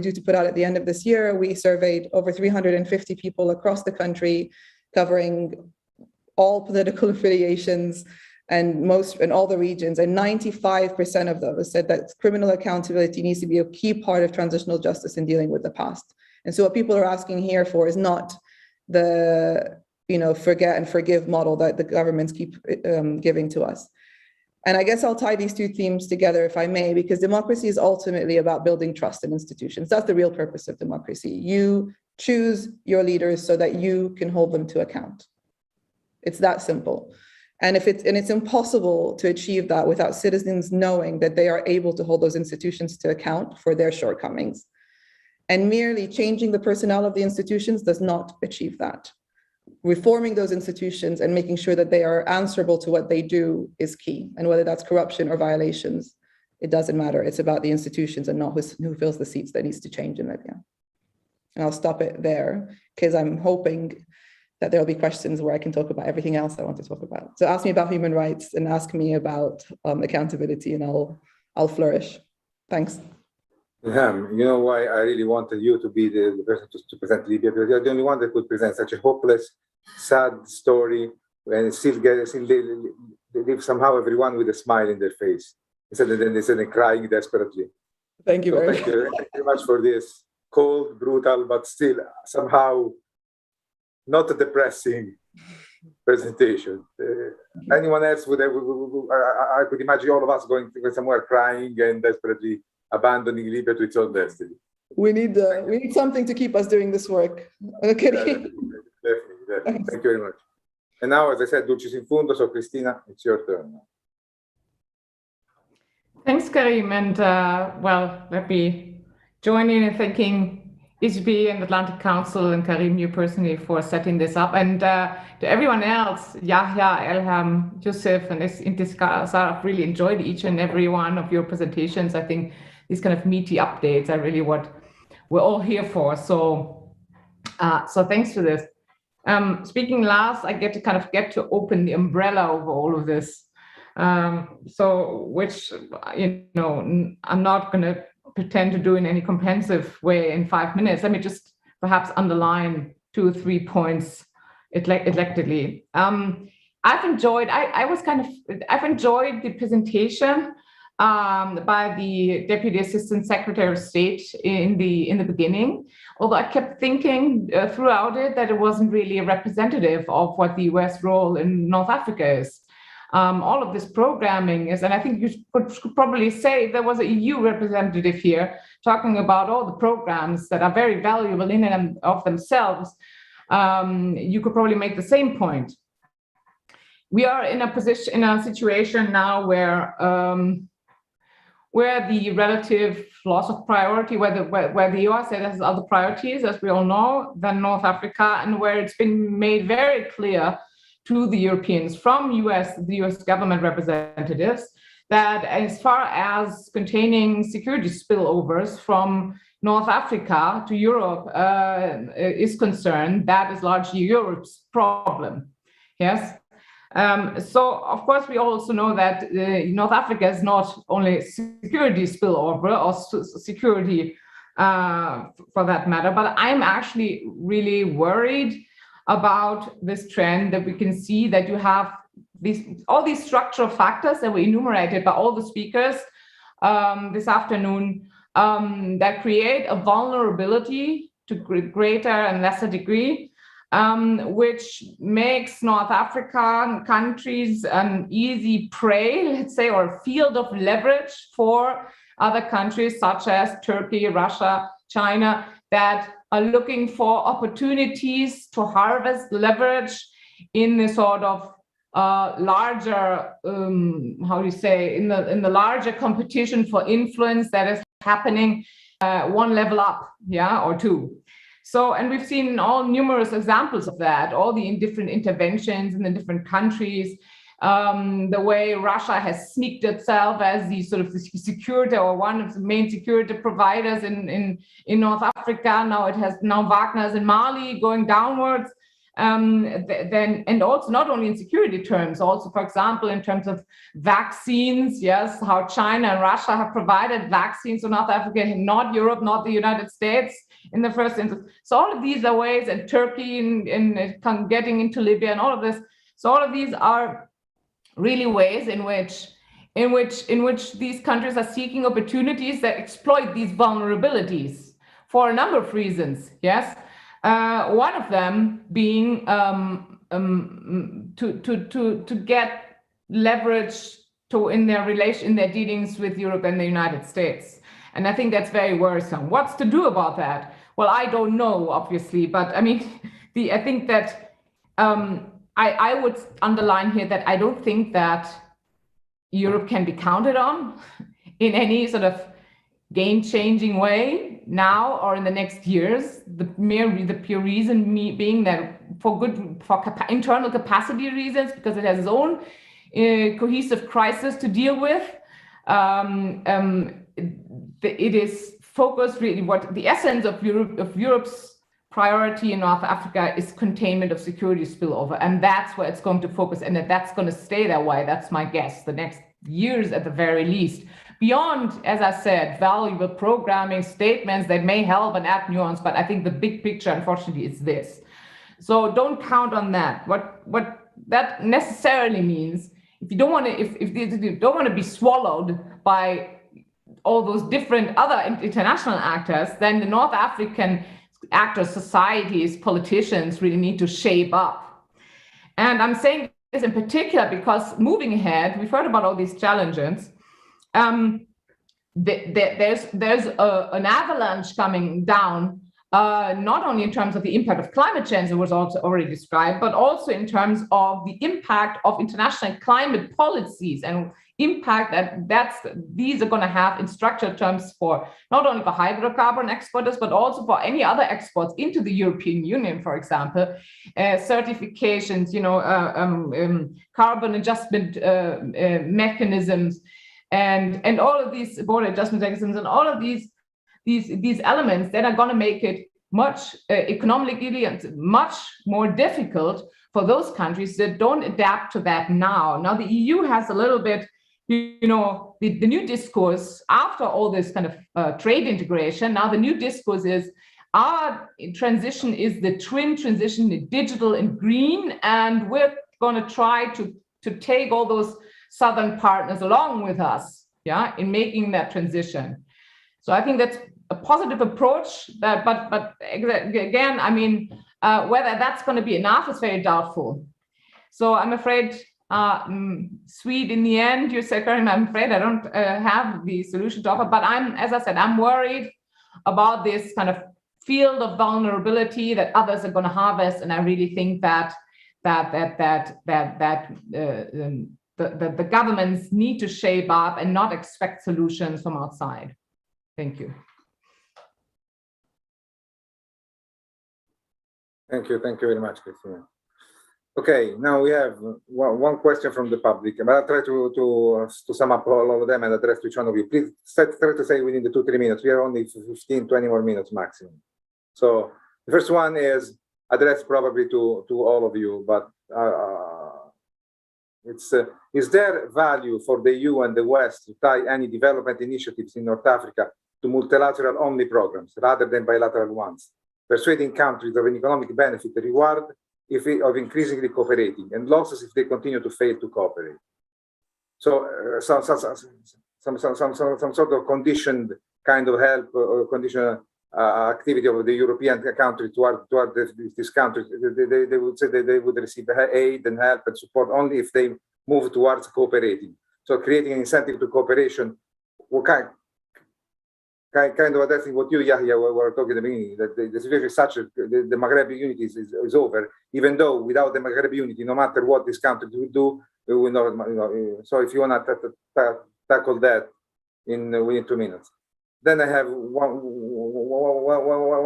do to put out at the end of this year, we surveyed over 350 people across the country, covering all political affiliations and all the regions. And 95% of those said that criminal accountability needs to be a key part of transitional justice in dealing with the past. And so what people are asking here for is not the forget and forgive model that the governments keep giving to us. And I guess I'll tie these two themes together, if I may, because democracy is ultimately about building trust in institutions. That's the real purpose of democracy. You choose your leaders so that you can hold them to account. It's that simple. And it's impossible to achieve that without citizens knowing that they are able to hold those institutions to account for their shortcomings. And merely changing the personnel of the institutions does not achieve that. Reforming those institutions and making sure that they are answerable to what they do is key. And whether that's corruption or violations, it doesn't matter. It's about the institutions and not who fills the seats that needs to change in Libya. And I'll stop it there because I'm hoping that there'll be questions where I can talk about everything else I want to talk about. So ask me about human rights and ask me about accountability and I'll flourish. Thanks. You know why I really wanted you to be the person to present Libya, because you're the only one that could present such a hopeless, sad story and still leave somehow everyone with a smile in their face instead of crying desperately. Thank you very much. Thank you very much for this cold, brutal, but still somehow not a depressing presentation. Anyone else I could imagine all of us going somewhere crying and desperately abandoning Libya to its own destiny. We need something to keep us doing this work. Okay. Definitely. Thank you very much. And now, as I said, Dulcis in fundo, so Cristina, it's your turn now. Thanks, Karim, and let me join in thanking ISPI and Atlantic Council and Karim, you personally, for setting this up. And to everyone else, Yahya, Elham, Yusuf, and Intisar, I've really enjoyed each and every one of your presentations. I think these kind of meaty updates are really what we're all here for. So thanks for this. Speaking last, I get to open the umbrella over all of this. Which, I'm not going to pretend to do in any comprehensive way in 5 minutes. Let me just perhaps underline 2 or 3 points electively. I've enjoyed the presentation by the Deputy Assistant Secretary of State in the beginning, although I kept thinking throughout it that it wasn't really a representative of what the US role in North Africa is. All of this programming is, and I think you could probably say if there was an EU representative here talking about all the programs that are very valuable in and of themselves, you could probably make the same point. We are in a situation now where where the relative loss of priority, where the US has other priorities, as we all know, than North Africa, and where it's been made very clear to the Europeans from the US government representatives that as far as containing security spillovers from North Africa to Europe is concerned, that is largely Europe's problem. Yes. So, of course, we also know that North Africa is not only security spillover or security for that matter, but I'm actually really worried about this trend that we can see that you have all these structural factors that were enumerated by all the speakers this afternoon that create a vulnerability to greater and lesser degree, which makes North African countries an easy prey, let's say, or a field of leverage for other countries such as Turkey, Russia, China, that are looking for opportunities to harvest leverage in the sort of larger, how do you say, in the larger competition for influence that is happening one level up, yeah, or two. So, and we've seen all numerous examples of that, all the different interventions in the different countries, the way Russia has sneaked itself as the sort of the security or one of the main security providers in North Africa. Now it has Wagner's in Mali going downwards. Then, and also not only in security terms, also, for example, in terms of vaccines, yes, how China and Russia have provided vaccines to North Africa, not Europe, not the United States in the first instance. So all of these are ways, and Turkey in getting into Libya and all of this. So all of these are really ways in which these countries are seeking opportunities that exploit these vulnerabilities for a number of reasons, yes. One of them being to get leverage in their dealings with Europe and the United States, and I think that's very worrisome. What's to do about that? Well, I don't know, obviously, but I mean, I think that I would underline here that I don't think that Europe can be counted on in any sort of game-changing way now or in the next years. The pure reason being that for internal capacity reasons, because it has its own cohesive crisis to deal with. It is focused really what the essence of Europe's priority in North Africa is containment of security spillover, and that's where it's going to focus, and that's going to stay that way. That's my guess. The next years at the very least. Beyond, as I said, valuable programming statements that may help and add nuance, but I think the big picture, unfortunately, is this. So don't count on that. What that necessarily means, if you don't want to, if you don't want to be swallowed by all those different other international actors, then the North African actors, societies, politicians really need to shape up. And I'm saying this in particular because moving ahead, we've heard about all these challenges. There's an avalanche coming down, not only in terms of the impact of climate change, it was also already described, but also in terms of the impact of international climate policies and impact these are going to have in structural terms for not only for hydrocarbon exporters, but also for any other exports into the European Union, for example, certifications, carbon adjustment mechanisms, and all of these border adjustment mechanisms, and all of these elements that are going to make it much economically and much more difficult for those countries that don't adapt to that now. Now the EU has a little bit, the new discourse after all this kind of trade integration. Now the new discourse is our transition is the twin transition, the digital and green, and we're going to try to take all those Southern partners along with us, yeah, in making that transition. So I think that's a positive approach, but again, I mean, whether that's going to be enough is very doubtful. So I'm afraid, sweet in the end, you said, Karim, I'm afraid I don't have the solution to offer, but as I said, I'm worried about this kind of field of vulnerability that others are going to harvest, and I really think that the the governments need to shape up and not expect solutions from outside. Thank you. Thank you very much, Christina. Okay, now we have one question from the public, and I'll try to sum up all of them and address each one of you. Please try to say within the 2-3 minutes. We have only 15-20 more minutes maximum. So the first one is addressed probably to all of you, but it's is there value for the EU and the West to tie any development initiatives in North Africa to multilateral only programs rather than bilateral ones, persuading countries of an economic benefit, reward of increasingly cooperating, and losses if they continue to fail to cooperate? So some sort of conditioned kind of help or conditional activity of the European country toward these countries. They would say that they would receive aid and help and support only if they move towards cooperating. So creating an incentive to cooperation, kind of addressing what you, Yahya, were talking at the beginning, that the situation is such that the Maghreb unity is over, even though without the Maghreb unity, no matter what this country will do, we will not, so if you want to tackle that within 2 minutes. Then I have one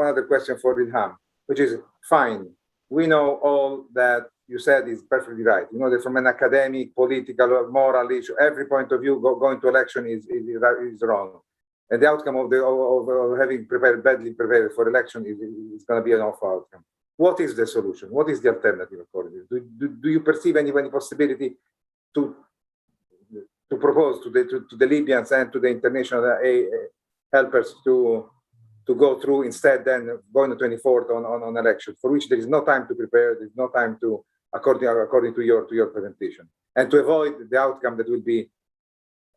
other question for Ilham, which is, fine, we know all that you said is perfectly right. You know that from an academic, political, moral issue, every point of view, going to election is wrong. And the outcome of having badly prepared for election is going to be an awful outcome. What is the solution? What is the alternative according to you? Do you perceive any possibility to propose to the Libyans and to the international helpers to go through instead than going to 24th on election, for which there is no time to prepare, there is no time to, according to your presentation, and to avoid the outcome that will be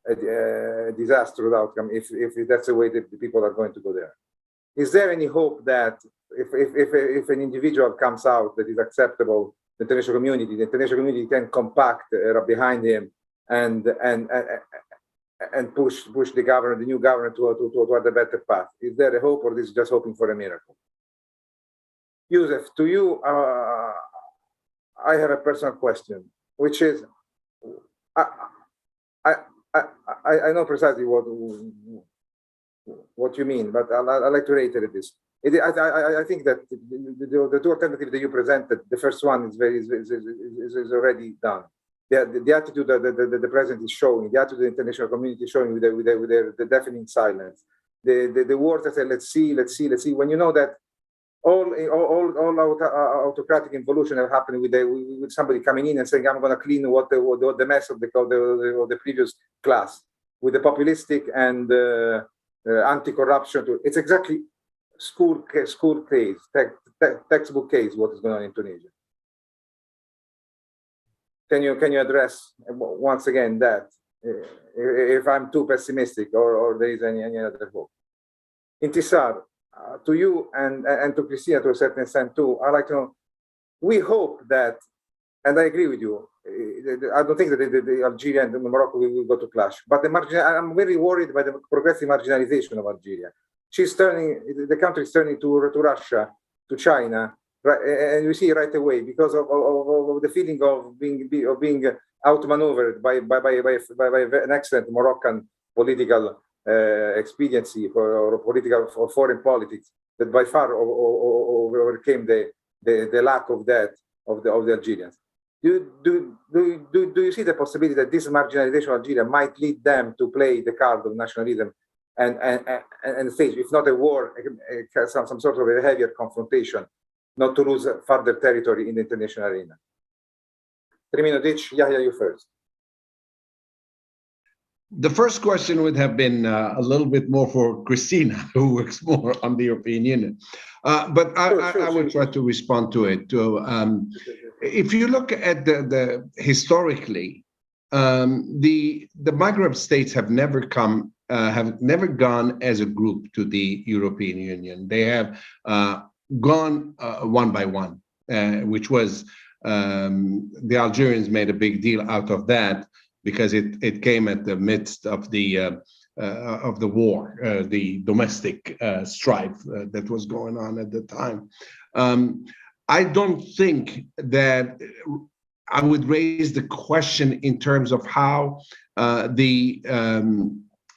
a disastrous outcome if that's the way that the people are going to go there. Is there any hope that if an individual comes out that is acceptable, the international community can compact behind him and push the government, the new government, toward a better path? Is there a hope, or is this just hoping for a miracle? Youssef, to you, I have a personal question, which is, I know precisely what you mean, but I'd like to reiterate this. I think that the two alternatives that you presented, the first one is already done. The attitude that the president is showing, the attitude the international community is showing with the deafening silence, the words that say let's see. When you know that all autocratic involution have happened with somebody coming in and saying, I'm going to clean what the mess of the previous class, with the populistic and anti-corruption. It's exactly school case, textbook case, what is going on in Tunisia. Can you address once again that, if I'm too pessimistic, or there is any other hope? Intisar, to you and to Christina to a certain extent too, I'd like to know, we hope that, and I agree with you, I don't think that the Algeria and Morocco will go to clash, but I'm very worried by the progressive marginalization of Algeria. The country is turning to Russia, to China, right, and we see right away because of the feeling of being outmaneuvered by an excellent Moroccan political expediency or political or foreign politics that by far overcame the lack of that of the Algerians. Do you see the possibility that this marginalization of Algeria might lead them to play the card of nationalism and stage, if not a war, some sort of a heavier confrontation, not to lose further territory in the international arena? 3 minutes each. Yahya, you first. The first question would have been a little bit more for Christina, who works more on the European Union. But I will try to respond to it. If you look at the historically, the Maghreb states have never gone as a group to the European Union. They have gone one by one, which was the Algerians made a big deal out of that, because it came at the midst of the war, the domestic strife that was going on at the time. I don't think that I would raise the question in terms of how the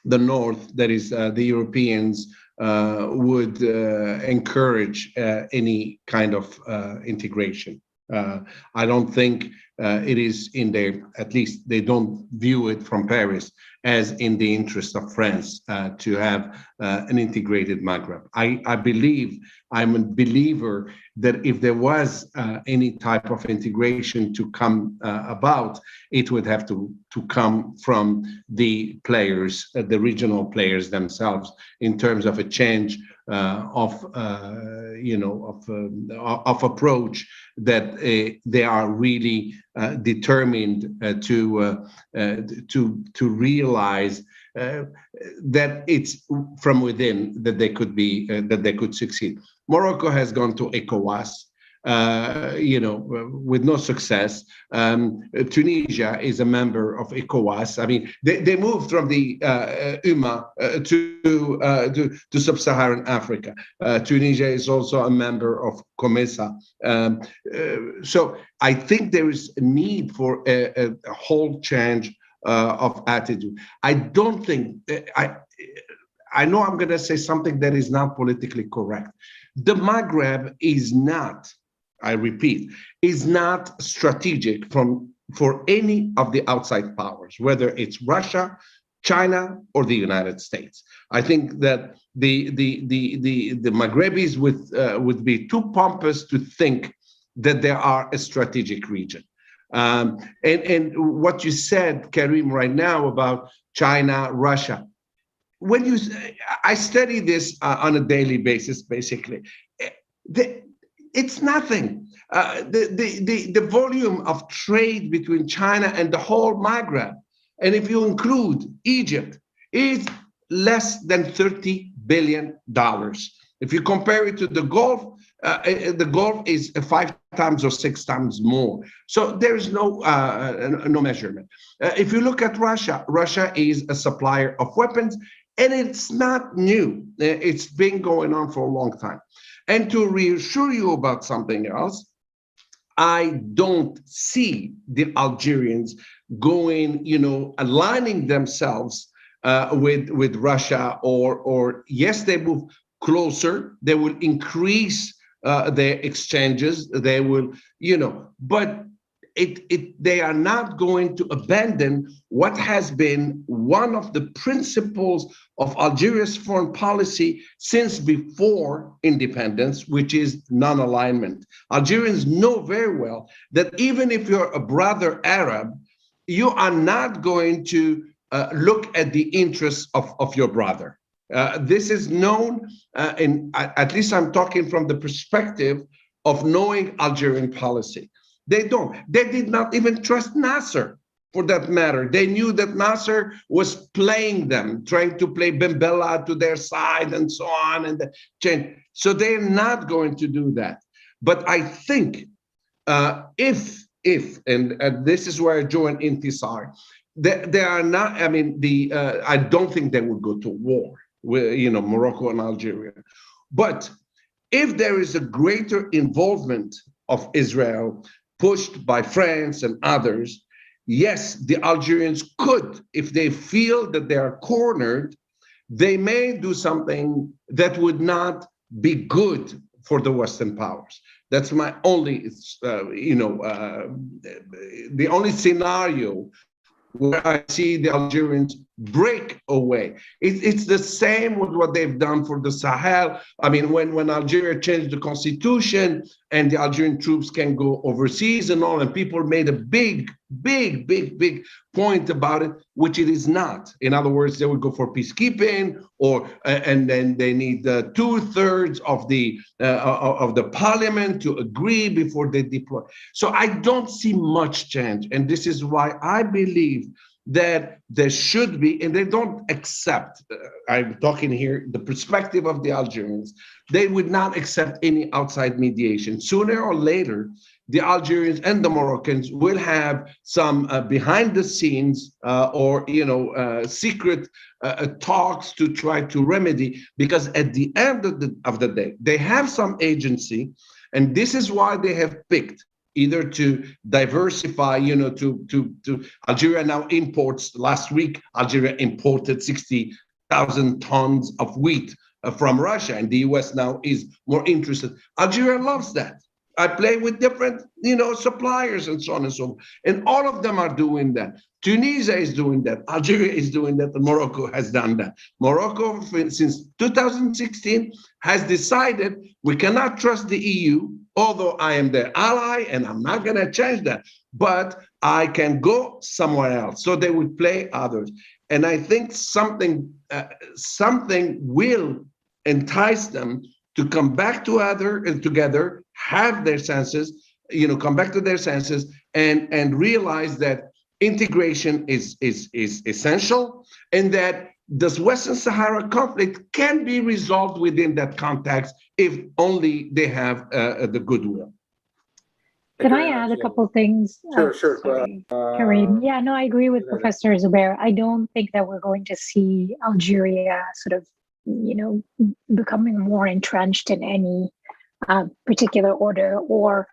North, that is the Europeans, would encourage any kind of integration. I don't think it is in their, at least they don't view it from Paris as in the interest of France to have an integrated Maghreb. I believe, I'm a believer that if there was any type of integration to come about, it would have to come from the players, the regional players themselves, in terms of a change of approach, that they are really determined to realize that it's from within that they could be that they could succeed. Morocco has gone to ECOWAS, with no success. Tunisia is a member of ECOWAS. I mean, they moved from the UMA to sub-Saharan Africa. Tunisia is also a member of COMESA. So I think there is a need for a whole change of attitude. I don't think, I know I'm going to say something that is not politically correct. The Maghreb is not, I repeat, is not strategic for any of the outside powers, whether it's Russia, China, or the United States. I think that the Maghrebis would be too pompous to think that they are a strategic region. And what you said, Karim, right now about China, Russia, when you, I study this on a daily basis, basically. It's nothing. The volume of trade between China and the whole Maghreb, and if you include Egypt, is less than $30 billion. If you compare it to the Gulf is 5 times or 6 times more. So there is no measurement. If you look at Russia, Russia is a supplier of weapons, and it's not new. It's been going on for a long time. And to reassure you about something else, I don't see the Algerians going, aligning themselves with Russia, or yes, they move closer, they will increase their exchanges, they will, but they are not going to abandon what has been one of the principles of Algeria's foreign policy since before independence, which is non-alignment. Algerians know very well that even if you're a brother Arab, you are not going to look at the interests of your brother. This is known, and at least I'm talking from the perspective of knowing Algerian policy. They don't. They did not even trust Nasser, for that matter. They knew that Nasser was playing them, trying to play Bimbella to their side and so on, and change. So they're not going to do that. But I think if this is where I join Intisar, they are not. I mean, I don't think they would go to war with Morocco and Algeria. But if there is a greater involvement of Israel, pushed by France and others, yes, the Algerians could, if they feel that they are cornered, they may do something that would not be good for the Western powers. That's my only, the only scenario where I see the Algerians break away. It's the same with what they've done for the Sahel. I mean, when Algeria changed the constitution and the Algerian troops can go overseas and all, and people made a big point about it, which it is not. In other words, they would go for peacekeeping, and then they need 2/3 of the parliament to agree before they deploy. So I don't see much change, and this is why I believe that there should be, and they don't accept, I'm talking here the perspective of the Algerians, they would not accept any outside mediation. Sooner or later, the Algerians and the Moroccans will have some behind the scenes secret talks to try to remedy, because at the end of the day, they have some agency, and this is why they have picked either to diversify, to Algeria now imports, last week, Algeria imported 60,000 tons of wheat from Russia, and the US now is more interested. Algeria loves that. I play with different, suppliers and so on and so forth. And all of them are doing that. Tunisia is doing that. Algeria is doing that. And Morocco has done that. Morocco, since 2016, has decided we cannot trust the EU, although I am their ally and I'm not going to change that, but I can go somewhere else. So they would play others. And I think something will entice them to come back together, have their senses, come back to their senses, and realize that integration is essential, and that this Western Sahara conflict can be resolved within that context if only they have the goodwill. Can I add a couple things? Sure. Sorry, Karim. Yeah, no, I agree with Professor Zubair. I don't think that we're going to see Algeria sort of, becoming more entrenched in any particular order, or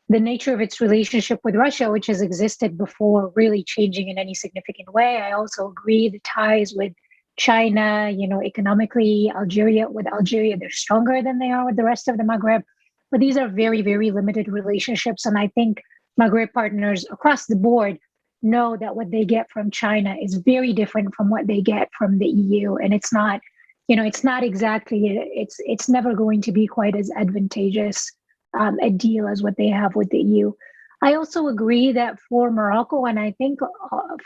the nature of its relationship with Russia, which has existed before, really changing in any significant way. I also agree the ties with China, economically, with Algeria, they're stronger than they are with the rest of the Maghreb. But these are very, very limited relationships. And I think Maghreb partners across the board know that what they get from China is very different from what they get from the EU. And it's not, it's not exactly, it's never going to be quite as advantageous a deal as what they have with the EU. I also agree that for Morocco, and I think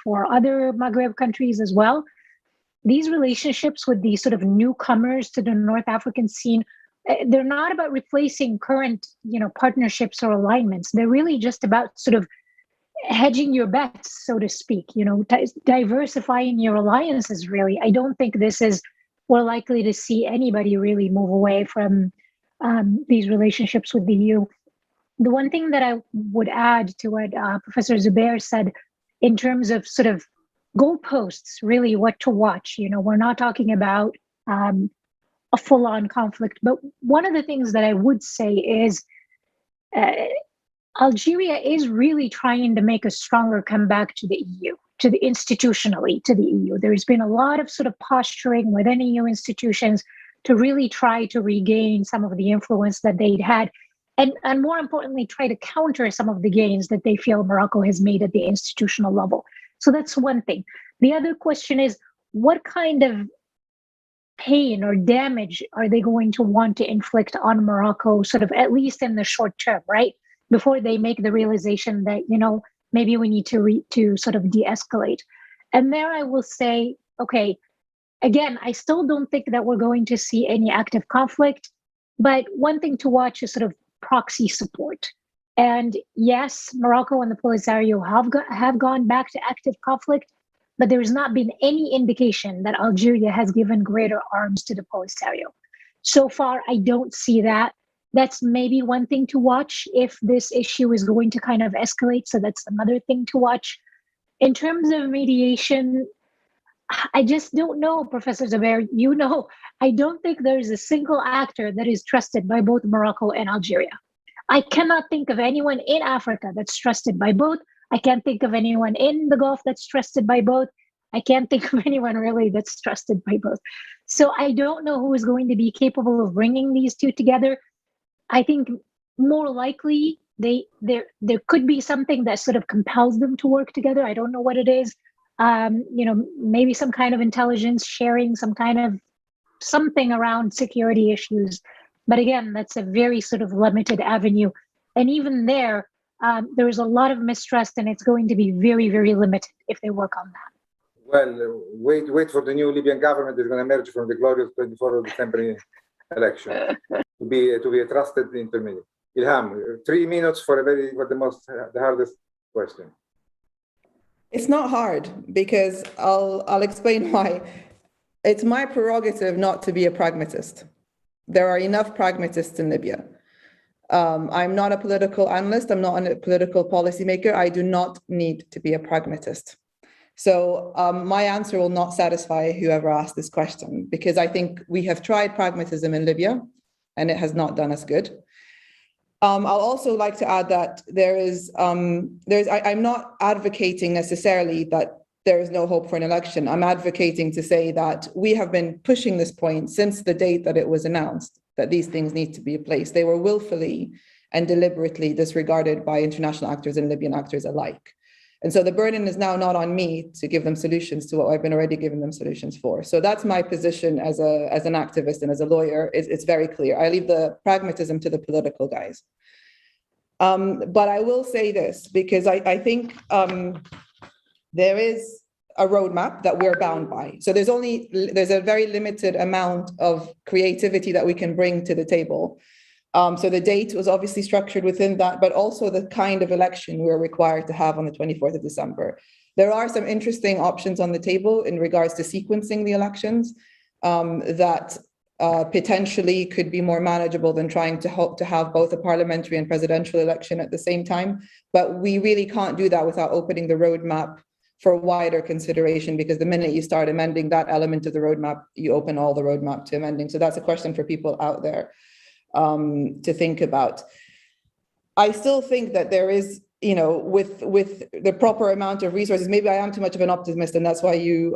for other Maghreb countries as well, these relationships with these sort of newcomers to the North African scene, they're not about replacing current, partnerships or alignments. They're really just about sort of hedging your bets, so to speak, diversifying your alliances, really. I don't think we're likely to see anybody really move away from these relationships with the EU. The one thing that I would add to what Professor Zubair said in terms of sort of goalposts, really what to watch, we're not talking about a full-on conflict, but one of the things that I would say is Algeria is really trying to make a stronger comeback to the EU, institutionally to the EU. There's been a lot of sort of posturing within EU institutions to really try to regain some of the influence that they'd had, and more importantly, try to counter some of the gains that they feel Morocco has made at the institutional level. So that's one thing. The other question is, what kind of pain or damage are they going to want to inflict on Morocco, sort of at least in the short term, right? Before they make the realization that, maybe we need to sort of de-escalate. And there I will say, okay, again, I still don't think that we're going to see any active conflict, but one thing to watch is sort of proxy support. And yes, Morocco and the Polisario have gone back to active conflict, but there has not been any indication that Algeria has given greater arms to the Polisario. So far, I don't see that. That's maybe one thing to watch if this issue is going to kind of escalate. So that's another thing to watch. In terms of mediation, I just don't know, Professor Zubair, I don't think there's a single actor that is trusted by both Morocco and Algeria. I cannot think of anyone in Africa that's trusted by both. I can't think of anyone in the Gulf that's trusted by both. I can't think of anyone really that's trusted by both. So I don't know who is going to be capable of bringing these two together. I think more likely there could be something that sort of compels them to work together. I don't know what it is. Maybe some kind of intelligence sharing, some kind of something around security issues. But again, that's a very sort of limited avenue. And even there is a lot of mistrust, and it's going to be very, very limited if they work on that. Well, wait for the new Libyan government that's going to emerge from the glorious 24th of December election to be a trusted intermediary. Ilham, 3 minutes for the hardest question. It's not hard, because I'll explain why. It's my prerogative not to be a pragmatist. There are enough pragmatists in Libya. I'm not a political analyst. I'm not a political policymaker. I do not need to be a pragmatist. So my answer will not satisfy whoever asked this question, because I think we have tried pragmatism in Libya and it has not done us good. I'll also like to add that I'm not advocating necessarily that there is no hope for an election. I'm advocating to say that we have been pushing this point since the date that it was announced that these things need to be in place. They were willfully and deliberately disregarded by international actors and Libyan actors alike. And so the burden is now not on me to give them solutions to what I've been already giving them solutions for. So that's my position as an activist and as a lawyer. It's very clear. I leave the pragmatism to the political guys. But I will say this, because I think there is a roadmap that we're bound by. So there's a very limited amount of creativity that we can bring to the table. So the date was obviously structured within that, but also the kind of election we're required to have on the 24th of December. There are some interesting options on the table in regards to sequencing the elections that potentially could be more manageable than trying to have both a parliamentary and presidential election at the same time. But we really can't do that without opening the roadmap for wider consideration, because the minute you start amending that element of the roadmap, you open all the roadmap to amending. So that's a question for people out there to think about. I still think that there is, with the proper amount of resources, maybe I am too much of an optimist, and that's why you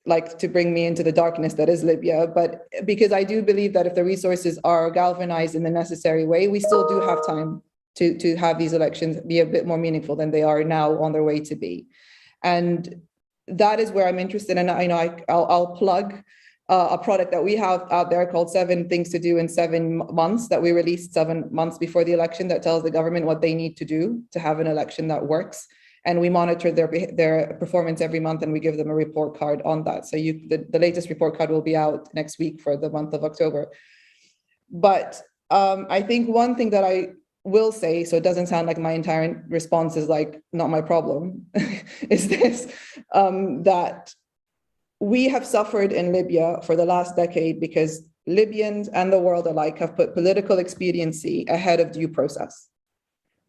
like to bring me into the darkness that is Libya. But because I do believe that if the resources are galvanized in the necessary way, we still do have time to have these elections be a bit more meaningful than they are now on their way to be. And that is where I'm interested in. I'll plug a product that we have out there called 7 Things to Do in 7 Months that we released 7 months before the election, that tells the government what they need to do to have an election that works. And we monitor their performance every month, and we give them a report card on that. So the latest report card will be out next week for the month of October. But I think one thing that I will say, so it doesn't sound like my entire response is like not my problem, is this, that we have suffered in Libya for the last decade because Libyans and the world alike have put political expediency ahead of due process.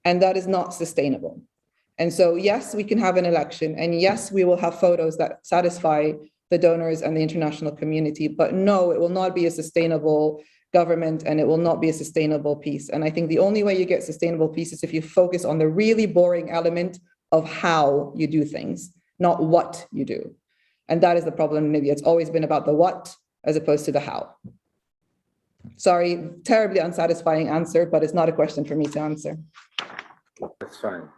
And that is not sustainable. And so, yes, we can have an election, and yes, we will have photos that satisfy the donors and the international community, but no, it will not be a sustainable government, and it will not be a sustainable peace. And I think the only way you get sustainable peace is if you focus on the really boring element of how you do things, not what you do. And that is the problem in Libya. It's always been about the what as opposed to the how. Sorry, terribly unsatisfying answer, but it's not a question for me to answer. That's fine.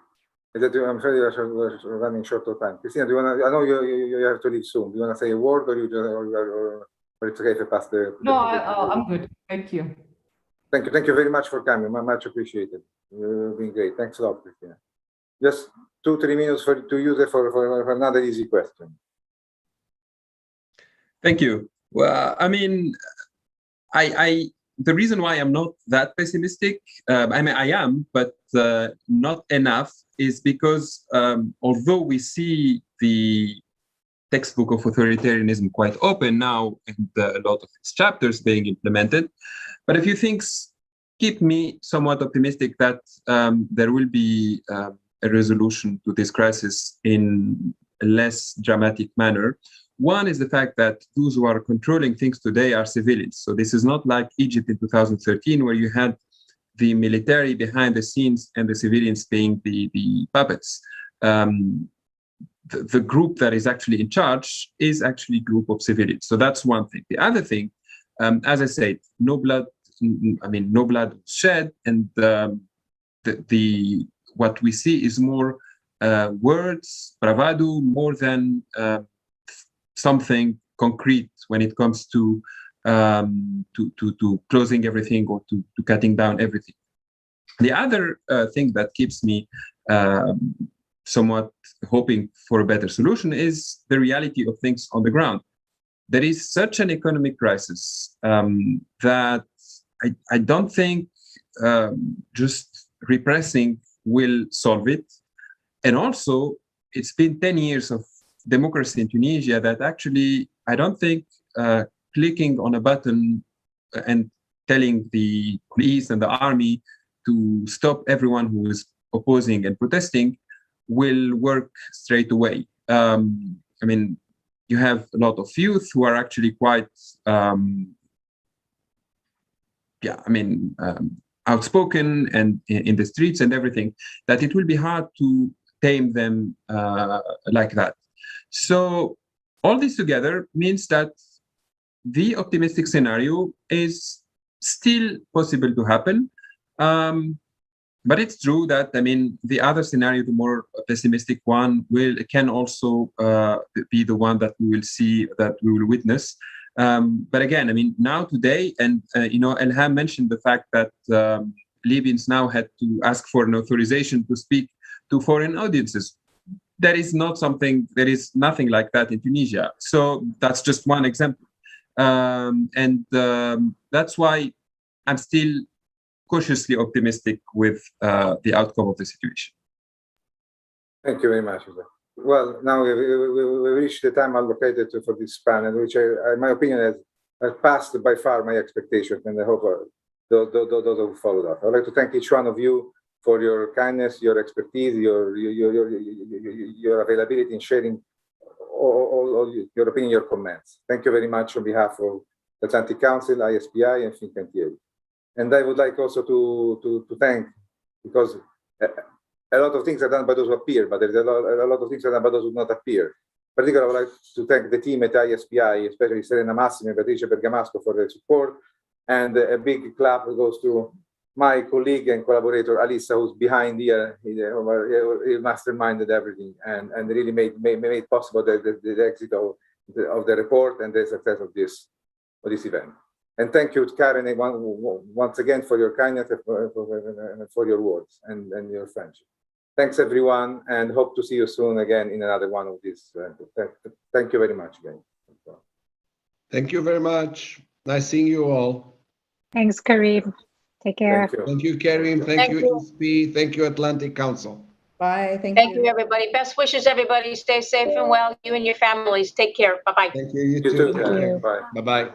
I'm sorry, we're running short of time. Christina, do you want to? I know you have to leave soon. Do you want to say a word, or it's okay if I pass the? No, I'm good. Thank you. Thank you very much for coming. Much appreciated. You've been great. Thanks a lot, Christina. Just 2-3 minutes to use it for another easy question. Thank you. Well, I mean, the reason why I'm not that pessimistic, I am, but not enough, is because although we see the textbook of authoritarianism quite open now, and a lot of its chapters being implemented, but a few things keep me somewhat optimistic that there will be a resolution to this crisis in a less dramatic manner. One is the fact that those who are controlling things today are civilians. So this is not like Egypt in 2013, where you had the military behind the scenes and the civilians being the puppets. The group that is actually in charge is actually a group of civilians. So that's one thing. The other thing, as I said, no blood was shed, and what we see is more words, bravado, more than something concrete when it comes to closing everything or to cutting down everything. The other thing that keeps me somewhat hoping for a better solution is the reality of things on the ground. There is such an economic crisis that I don't think just repressing will solve it. And also, it's been 10 years of democracy in Tunisia that actually, I don't think clicking on a button and telling the police and the army to stop everyone who is opposing and protesting will work straight away. I mean, you have a lot of youth who are actually quite, outspoken and in the streets and everything, that it will be hard to tame them like that. So all this together means that the optimistic scenario is still possible to happen. But it's true that, I mean, the other scenario, the more pessimistic one, can also be the one that we will see, that we will witness. But again, I mean, now today, and Elham mentioned the fact that Libyans now had to ask for an authorization to speak to foreign audiences. There is nothing like that in Tunisia. So that's just one example. That's why I'm still cautiously optimistic with the outcome of the situation. Thank you very much, Jose. Well, now we reached the time allocated for this panel, which, in my opinion, has passed by far my expectations, and I hope those who followed up. I'd like to thank each one of you for your kindness, your expertise, your availability in sharing all your opinion, your comments. Thank you very much on behalf of the Atlantic Council, ISPI, and Fincantieri. And I would like also to thank, because a lot of things are done by those who appear, but there's a lot of things are done by those who not appear. Particularly, I would like to thank the team at ISPI, especially Serena Massimo and Patricia Bergamasco for their support. And a big clap goes to my colleague and collaborator, Alissa, who's behind here. He masterminded everything and really made possible the exit of the report and the success of this event. And thank you, Karen, once again for your kindness and for your words and your friendship. Thanks, everyone, and hope to see you soon again in another one of these. Thank you very much again. Thank you very much. Nice seeing you all. Thanks, Karim. Take care. Thank you, Karim. Thank you, ISPI. Thank you, Atlantic Council. Bye. Thank you, everybody. Best wishes, everybody. Stay safe and well. You and your families. Take care. Bye-bye. Thank you. You You too. too. Bye. Bye-bye.